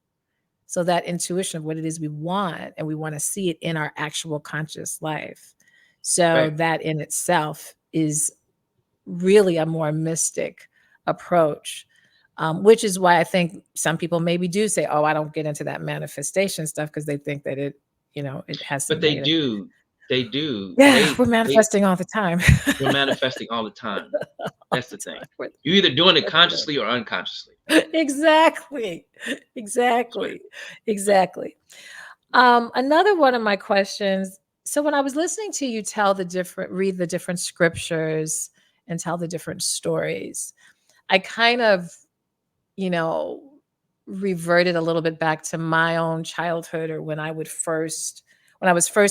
so that intuition of what it is we want, and we want to see it in our actual conscious life. So Right. that in itself is really a more mystic approach, which is why I think some people maybe do say, oh, I don't get into that manifestation stuff, because they think that it has But some they negative. do. They do. Yeah, we're They manifesting all the time. we're manifesting all the time. All That's the the thing. time. You're either doing it We're the consciously or unconsciously. exactly. That's right. Exactly. Exactly. Another one of my questions. So when I was listening to you read the different scriptures and tell the different stories, I kind of, you know, reverted a little bit back to my own childhood, or when I was first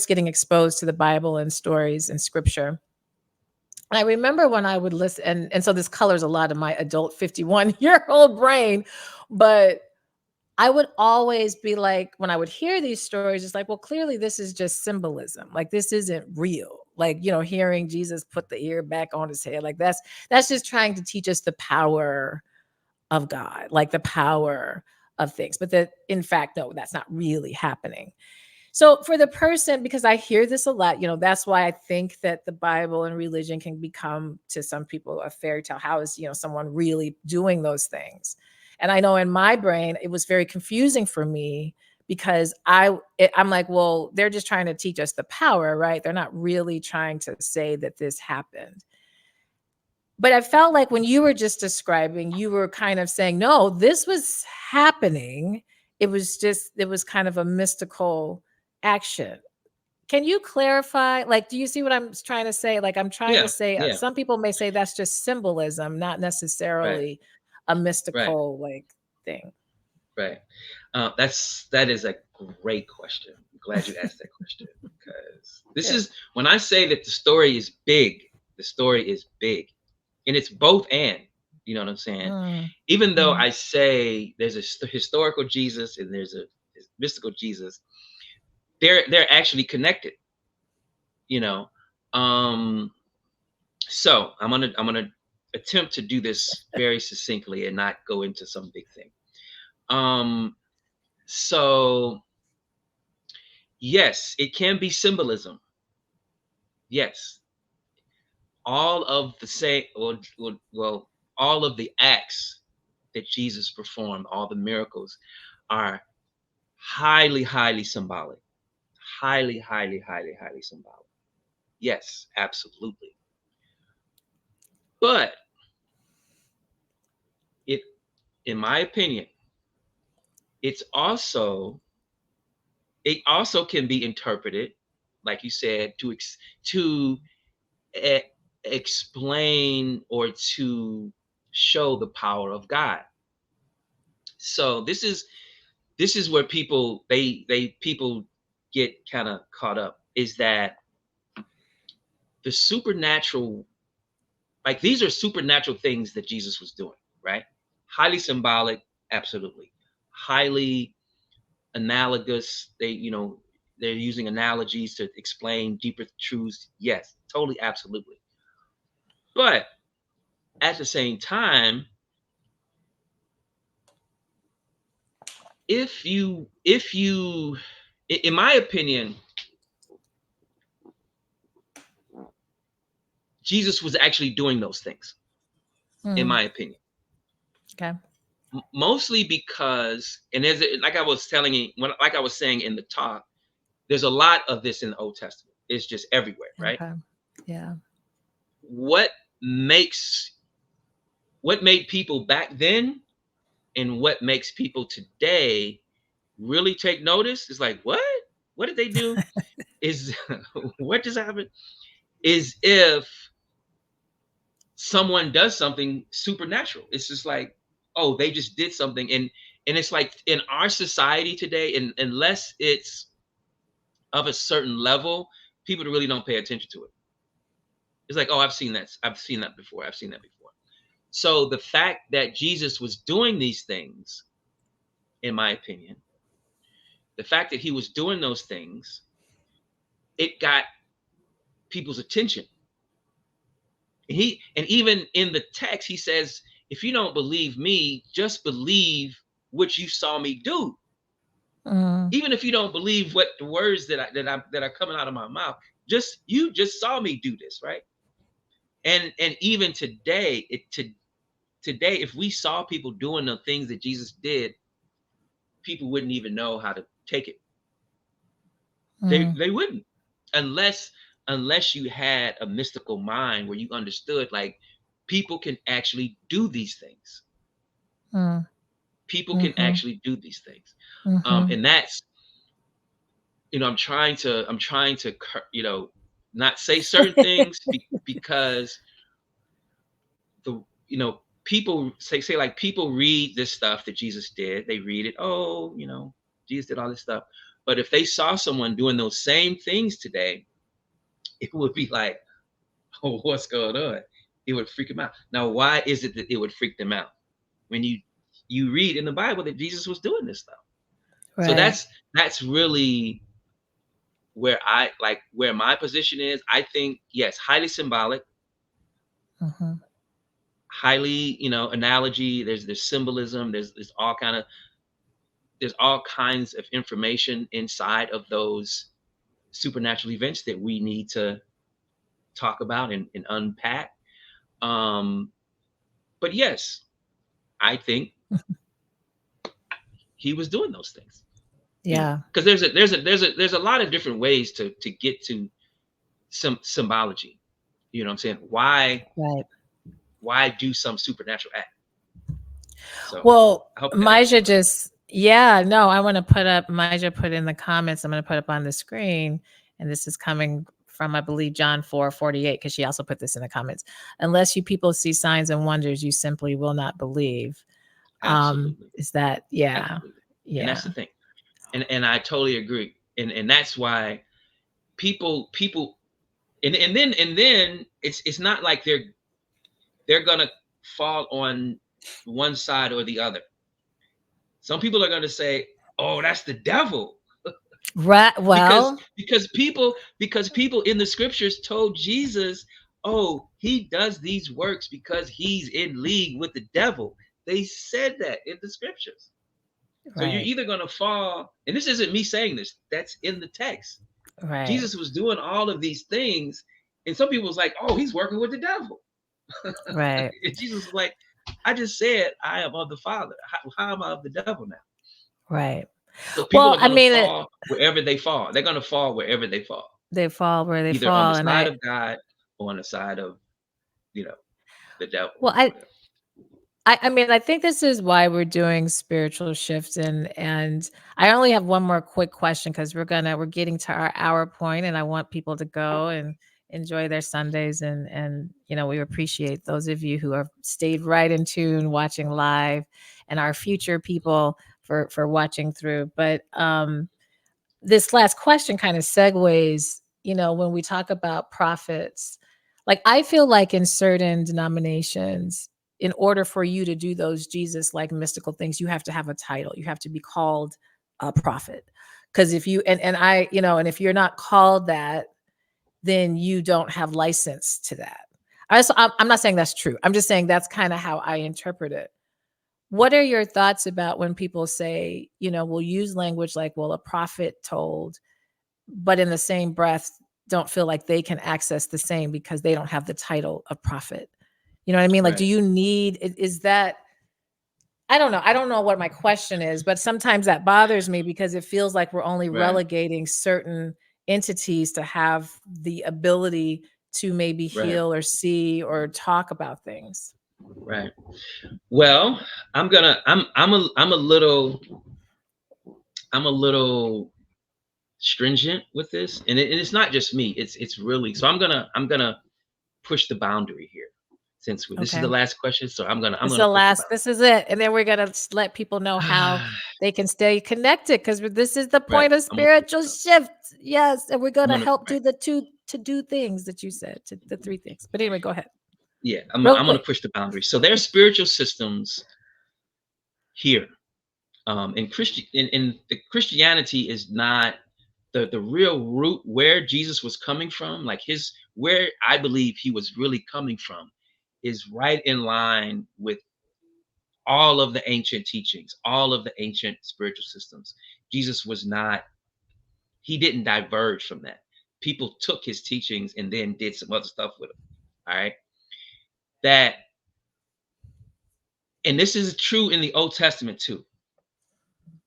getting exposed to the Bible and stories and scripture. And I remember when I would listen, and so this colors a lot of my adult 51-year-old brain, but I would always be like, when I would hear these stories, it's like, well, clearly this is just symbolism. Like, this isn't real. Like, hearing Jesus put the ear back on his head, like that's just trying to teach us the power of God, like the power of things. But that, in fact, no, that's not really happening. So for the person, because I hear this a lot, that's why I think that the Bible and religion can become, to some people, a fairy tale. How is, someone really doing those things? And I know in my brain, it was very confusing for me, because I'm like, well, they're just trying to teach us the power, right? They're not really trying to say that this happened. But I felt like when you were just describing, you were kind of saying, no, this was happening. It was kind of a mystical action. Can you clarify? Like, do you see what I'm trying to say? Like, I'm trying to Yeah. say, Yeah. some people may say that's just symbolism, not Right. necessarily a Right. mystical like thing. Right. That is a great question. I'm glad you asked that question, because this Good. is when I say that the story is big. The story is big, and it's both and. You know what I'm saying? Mm, Even though mm. I say there's a historical Jesus and there's a mystical Jesus, they're actually connected. You know. Um. So I'm gonna attempt to do this very succinctly and not go into some big thing. Um. So yes, it can be symbolism. Yes, all of the all of the acts that Jesus performed, all the miracles, are highly, highly symbolic. Highly, highly, highly, highly symbolic. Yes, absolutely. But it, in my opinion, it's also it also can be interpreted, like you said, to e- explain or to show the power of God. So this is where people get kind of caught up, is that the supernatural, like these are supernatural things that Jesus was doing, right? Highly symbolic, absolutely. Highly analogous. They they're using analogies to explain deeper truths. Yes, totally, absolutely. But at the same time, if you in my opinion, Jesus was actually doing those things, in Mm, my opinion. okay. Mostly because, and there's like I was telling you, like I was saying in the talk, there's a lot of this in the Old Testament. It's just everywhere, right? Okay. Yeah. What makes what made people back then and what makes people today really take notice is like, what did they do? Is what just happened? Is if someone does something supernatural. It's just like, oh, they just did something. And it's like in our society today, and unless it's of a certain level, people really don't pay attention to it. It's like, oh, I've seen that. I've seen that before. I've seen that before. So the fact that Jesus was doing these things, in my opinion, the fact that he was doing those things, it got people's attention. And even in the text, he says, if you don't believe me, just believe what you saw me do. Mm, Even if you don't believe what the words that are coming out of my mouth, you just saw me do this, right? And even today, today, if we saw people doing the things that Jesus did, people wouldn't even know how to take it. mm, They wouldn't, unless you had a mystical mind where you understood like people can actually do these things. mm, People can mhm, actually do these things. mhm. And that's, I'm trying to not say certain things because the people say like people read this stuff that Jesus did. They read it. Oh, Jesus did all this stuff. But if they saw someone doing those same things today, it would be like, oh, what's going on? It would freak them out. Now, why is it that it would freak them out when you read in the Bible that Jesus was doing this stuff? So Right. that's really where my position is. I think yes, highly symbolic, Mhm. highly analogy. There's symbolism. There's all kinds of information inside of those supernatural events that we need to talk about and unpack. Um, but yes, I think he was doing those things. Yeah. Because there's a lot of different ways to get to some symbology. You know what I'm saying? Right. Why do some supernatural act? So Well, I hope that answers your Maja question. just, yeah, no, I want to put up, Maja put in the comments, I'm going to put up on the screen. And this is coming from, I believe, John 4:48, because she also put this in the comments. Unless you people see signs and wonders, you simply will not believe. Absolutely, Is that, yeah, absolutely, and that's yeah, the thing. And I totally agree. And that's why people and then it's not like they're gonna fall on one side or the other. Some people are gonna say, "Oh, that's the devil," right. because Well, people in the scriptures told Jesus, "Oh, he does these works because he's in league with the devil." They said that in the scriptures. So you're right, either gonna fall, and this isn't me saying this. That's in the text. right, Jesus was doing all of these things, and some people was like, "Oh, he's working with the devil." right, And Jesus was like, "I just said I am of the Father. How am I of the devil now?" right. So people Well, are I going to mean, fall wherever they fall. They're going to fall wherever they fall, they fall where they either on the fall. And side of God or on the side of you know the devil well, or whatever. I mean, I think this is why we're doing spiritual shifts, and I only have one more quick question, because we're getting to our hour point, and I want people to go and enjoy their Sundays, and we appreciate those of you who have stayed right in tune watching live, and our future people for watching through. But this last question kind of segues, when we talk about prophets, like I feel like in certain denominations, in order for you to do those Jesus like mystical things, you have to have a title. You have to be called a prophet. Because if you and I, and if you're not called that, then you don't have license to that. I'm not saying that's true. I'm just saying that's kind of how I interpret it. What are your thoughts about when people say, we'll use language like, well, a prophet told, but in the same breath, don't feel like they can access the same because they don't have the title of prophet? You know what I mean? Like, do Right. you need, is that, I don't know. I don't know what my question is, but sometimes that bothers me because it feels like we're only Right. relegating certain entities to have the ability to maybe Right. heal or see or talk about things. Right. Well, I'm a little stringent with this, and it's not just me. It's really, so I'm gonna push the boundary here, since this is Okay. the last question. So I'm This is gonna the push the last, this is it. And then we're going to let people know how boundary. they can stay connected because this is the Right. point of I'm gonna push spiritual the boundary. shift. Yes. And we're going I'm to gonna help right. do the two to do things that you said, to the three things. But anyway, go ahead Yeah. real I'm gonna quick. push the boundary. So there are spiritual systems here. In the Christianity is not the real root where Jesus was coming from, like his where I believe he was really coming from is right in line with all of the ancient teachings, all of the ancient spiritual systems. Jesus was not, he didn't diverge from that. People took his teachings and then did some other stuff with them. All right. That, and this is true in the Old Testament too.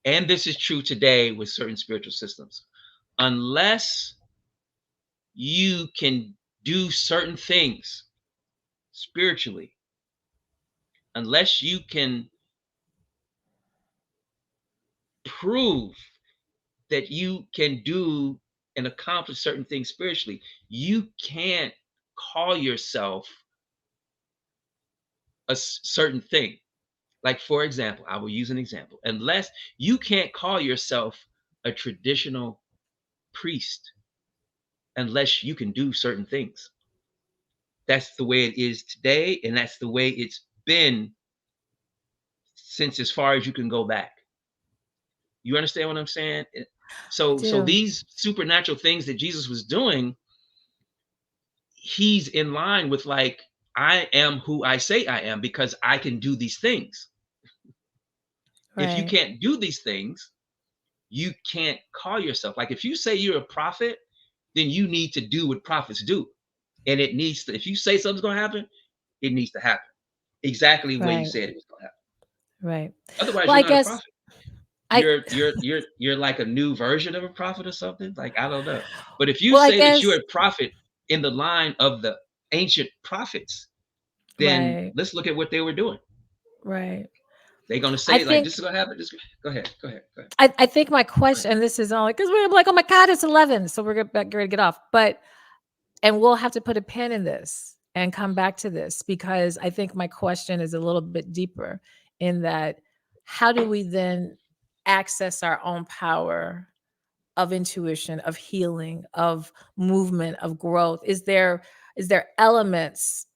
And this is true today with certain spiritual systems. Unless you can do certain things spiritually, unless you can prove that you can do and accomplish certain things spiritually, you can't call yourself a certain thing. Like, for example, I will use an example. Unless you can't call yourself a traditional priest, unless you can do certain things. That's the way it is today, and that's the way it's been since as far as you can go back. You understand what I'm saying? I So do. these supernatural things that Jesus was doing, he's in line with, like, I am who I say I am because I can do these things. If you Right. can't do these things, you can't call yourself. Like, if you say you're a prophet, then you need to do what prophets do. And it needs to, if you say something's going to happen, it needs to happen exactly the way you Right. said it was going to happen. Right. Otherwise, Well, you're I not a guess prophet. I You're like a new version of a prophet or something. Like, I don't know. But if you well, I say that you're guess a prophet in the line of the ancient prophets, then right. let's look at what they were doing. Right. They're gonna I say, like, this think is gonna happen. This, go ahead, go ahead, go ahead, I think my go ahead. question, and this is only because we're like, oh my God, it's 11. So we're get ready to get off. But and we'll have to put a pin in this and come back to this because I think my question is a little bit deeper in that how do we then access our own power of intuition, of healing, of movement, of growth? Is there elements,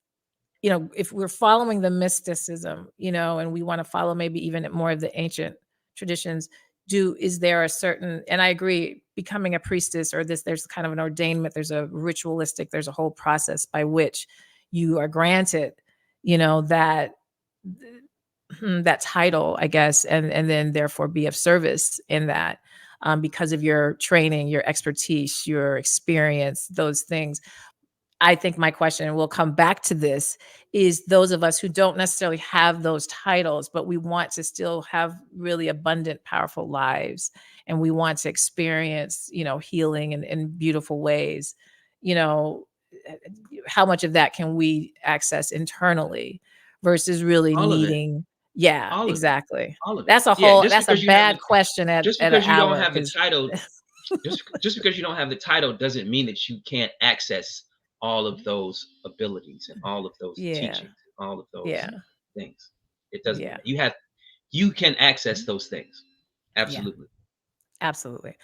if we're following the mysticism, and we want to follow maybe even more of the ancient traditions, is there a certain, and I agree, becoming a priestess or this, there's kind of an ordainment, there's a ritualistic, there's a whole process by which you are granted, that that title, I guess, and then therefore be of service in that, because of your training, your expertise, your experience, those things. I think my question, and we'll come back to this, is those of us who don't necessarily have those titles, but we want to still have really abundant, powerful lives, and we want to experience, healing in beautiful ways. You know, eh, how much of that can we access internally versus really All of it, needing? Yeah, all of it, exactly. all of it. That's a Yeah, whole. That's a bad question just at an because you don't hour have the because title, just because you don't have the title doesn't mean that you can't access all of those abilities and all of those yeah, teachings and all of those yeah, things. It doesn't mean yeah, that you can access those things. yeah. Absolutely. Absolutely.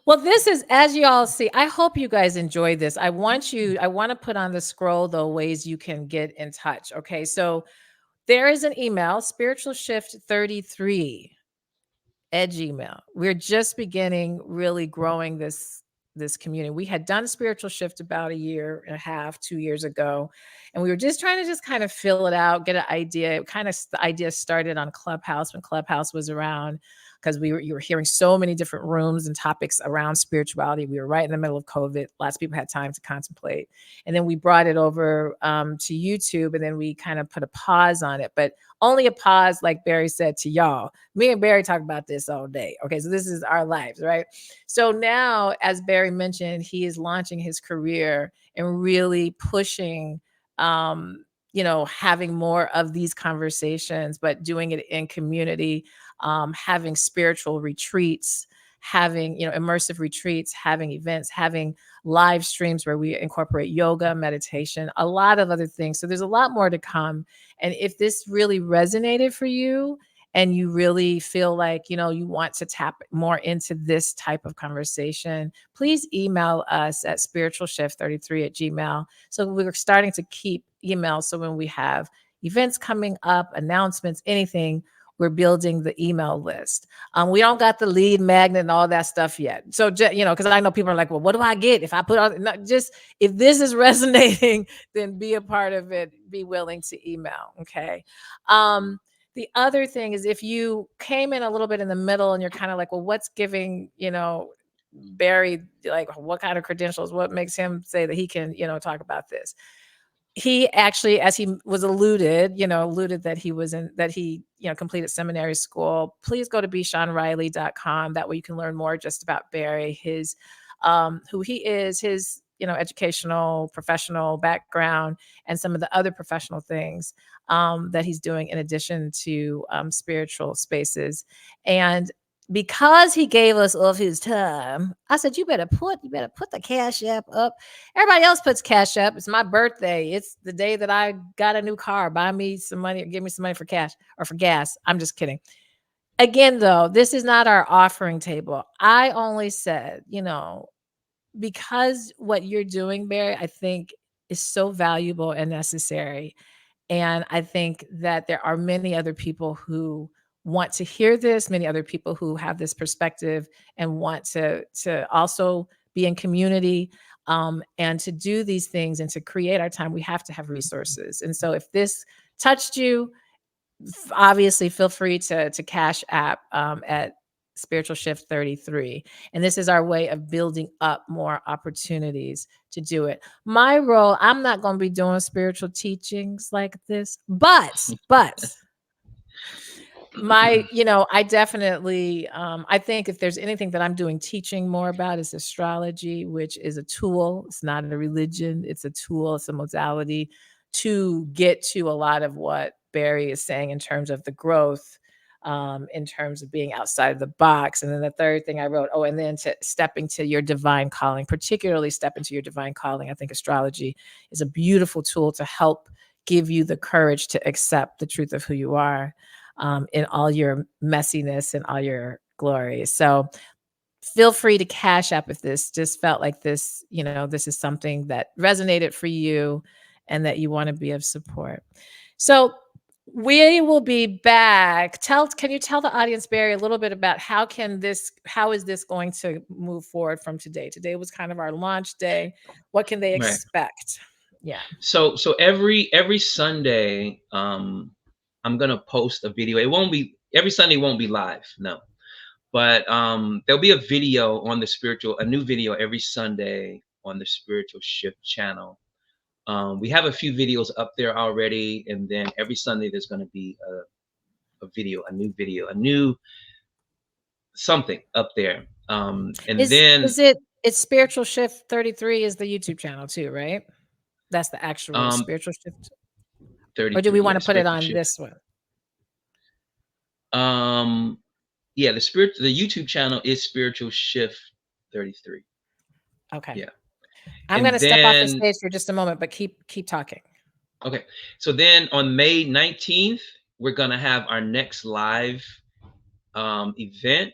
Well, this is, as you all see, I hope you guys enjoyed this. I want to put on the scroll, though, ways you can get in touch. Okay. So there is an email, spiritual shift 33 at Gmail. We're just beginning really growing this community. We had done Spiritual Shift about a year and a half, 2 years ago, and we were just trying to just kind of fill it out, get an idea. It kind of the idea started on Clubhouse when Clubhouse was around, because you were hearing so many different rooms and topics around spirituality. We were right in the middle of COVID. Lots of people had time to contemplate, and then we brought it over to YouTube, and then we kind of put a pause on it, but only a pause, like Barry said to y'all. Me and Barry talk about this all day. Okay, so this is our lives, right? So now, as Barry mentioned, he is launching his career and really pushing, having more of these conversations, but doing it in community, having spiritual retreats, having, immersive retreats, having events, having live streams where we incorporate yoga, meditation, a lot of other things. So there's a lot more to come. And if this really resonated for you, and you really feel like, you want to tap more into this type of conversation, please email us at spiritualshift33@gmail. So we're starting to keep emails. So when we have events coming up, announcements, anything, we're building the email list. We don't got the lead magnet and all that stuff yet. So, because I know people are like, well, what do I get if I put on, no, just if this is resonating, then be a part of it, be willing to email. Okay. The other thing is, if you came in a little bit in the middle and you're kind of like, well, what's giving, Barry, like, what kind of credentials, what makes him say that he can, talk about this? He actually, as he was alluded that he completed seminary school. Please go to bshawnriley.com. That way you can learn more just about Barry, his, who he is, his, educational, professional background, and some of the other professional things that he's doing in addition to spiritual spaces. And because he gave us of his time, I said, you better put the Cash App up. Everybody else puts Cash App. It's my birthday. It's the day that I got a new car. Buy me some money or give me some money for cash or for gas. I'm just kidding. Again, though, this is not our offering table. I only said, because what you're doing, Barry, I think is so valuable and necessary. And I think that there are many other people who want to hear this, many other people who have this perspective and want to also be in community, and to do these things and to create our time. We have to have resources. And so if this touched you, obviously feel free to Cash App at Spiritual Shift 33. And this is our way of building up more opportunities to do it. My role, I'm not going to be doing spiritual teachings like this, but I definitely, I think if there's anything that I'm doing teaching more about is astrology, which is a tool. It's not a religion. It's a tool. It's a modality to get to a lot of what Barry is saying in terms of the growth, in terms of being outside of the box. And then the third thing I wrote, and then to step into your divine calling, particularly step into your divine calling. I think astrology is a beautiful tool to help give you the courage to accept the truth of who you are, in all your messiness and all your glory. So feel free to Cash App if this just felt like this, this is something that resonated for you and that you want to be of support. So we will be back. Can you tell the audience, Barry, a little bit about how is this going to move forward from today? Today was kind of our launch day. What can they Right. expect? Yeah. So every Sunday, I'm gonna post a video. It won't be every Sunday. Won't be live, no. But there'll be a video on a new video every Sunday on the Spiritual Shift channel. We have a few videos up there already, and then every Sunday there's going to be a video, a new something up there. And then It's Spiritual Shift 33 is the YouTube channel too, right? That's the actual um, Spiritual Shift. Or do we 33, want yeah, to put it Spiritual on Shift. this one? Yeah, the YouTube channel is Spiritual Shift 33. Okay. Yeah, I'm and going to step off the then stage for just a moment, but keep talking. okay, so then on May 19th, we're gonna have our next live event.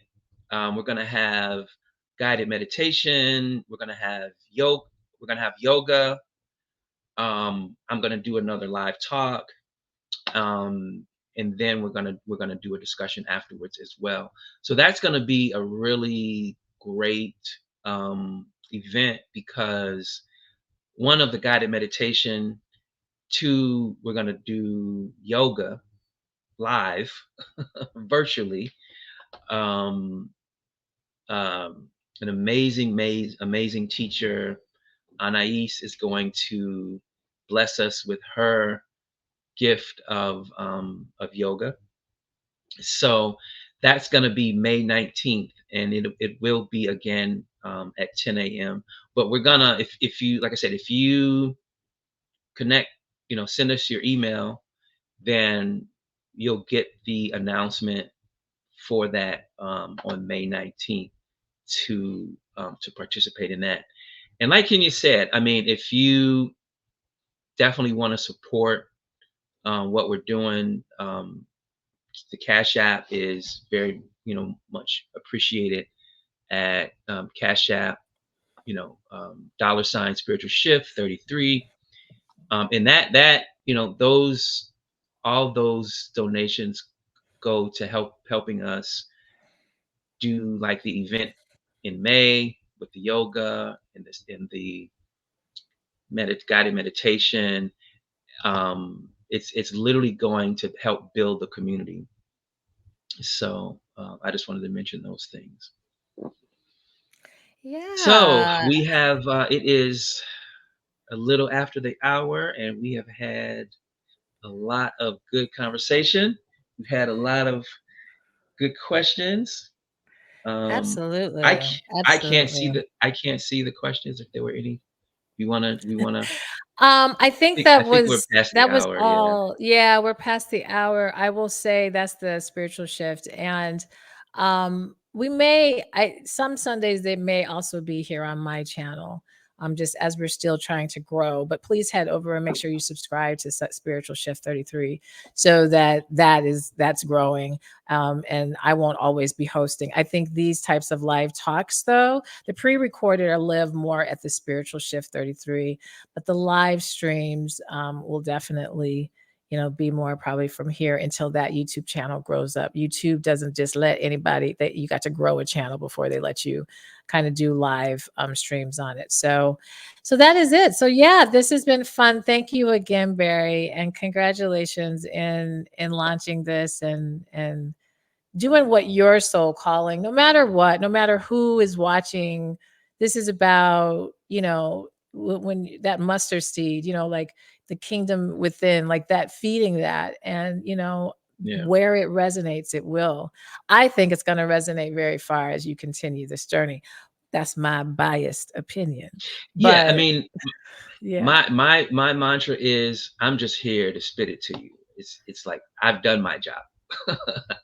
We're gonna have guided meditation. We're gonna have yoga. We're gonna have yoga. I'm gonna do another live talk, um, and then we're gonna do a discussion afterwards as well. So that's gonna be a really great event because one of the guided meditation, two, we're gonna do yoga live virtually. Um, an amazing teacher, Anais, is going to bless us with her gift of yoga. So that's going to be May 19th, and it will be again at 10 a.m. But we're gonna, if you, like I said, if you connect, send us your email, then you'll get the announcement for that on May 19th to participate in that. And like Kenya said, I mean, if you definitely want to support what we're doing, the Cash App is very, much appreciated at Cash App, $ spiritual shift 33. And that, all those donations go to helping us do like the event in May with the yoga and this in the guided meditation. It's literally going to help build the community. So I just wanted to mention those things. So Yeah, we have it is a little after the hour, and we have had a lot of good conversation. We've had a lot of good questions. Um, I absolutely, c- absolutely. I can't see the questions if there were any. We wanna. I think I think we're past the that was hour. Yeah. all. Yeah, we're past the hour. I will say that's the spiritual shift, and we may. I some Sundays they may also be here on my channel. Just as we're still trying to grow, but please head over and make sure you subscribe to Spiritual Shift 33, so that that's growing. And I won't always be hosting. I think these types of live talks, though, the pre-recorded are live more at the Spiritual Shift 33, but the live streams will definitely be more probably from here until that YouTube channel grows up. YouTube doesn't just let anybody, that you got to grow a channel before they let you kind of do live streams on it. So that is it. So yeah, this has been fun. Thank you again, Barry, and congratulations in launching this and doing what your soul calling, no matter what, no matter who is watching. This is about, when that mustard seed, like the kingdom within, like that, feeding that, and Yeah. where it resonates, it will. I think it's going to resonate very far as you continue this journey. That's my biased opinion. Yeah. I But mean, yeah, my mantra is I'm just here to spit it to you. It's like I've done my job.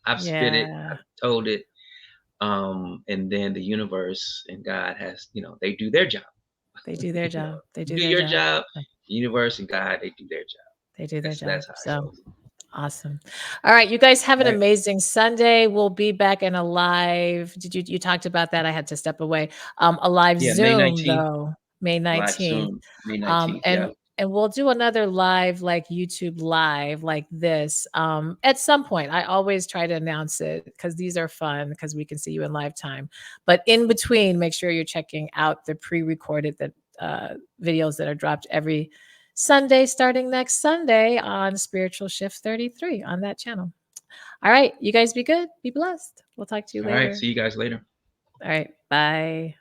I've spit it, yeah, I've told it. And then the universe and God has, they do their job. they do their you know, job. They you do do their your job. job, universe and God, they do their job. They do their job. That's how I So feel. awesome. All right, you guys have an Right. amazing Sunday. We'll be back in a live. You talked about that? I had to step away. A live Yeah, May Zoom 19th, though, May live 19th. Zoom, May Um 19th. and Yeah. and we'll do another live, like YouTube live like this at some point. I always try to announce it because these are fun because we can see you in live time. But in between, make sure you're checking out the pre-recorded videos that are dropped every Sunday, starting next Sunday on Spiritual Shift 33 on that channel. All right. You guys be good. Be blessed. We'll talk to you All right. later. See you guys later. All right. Bye.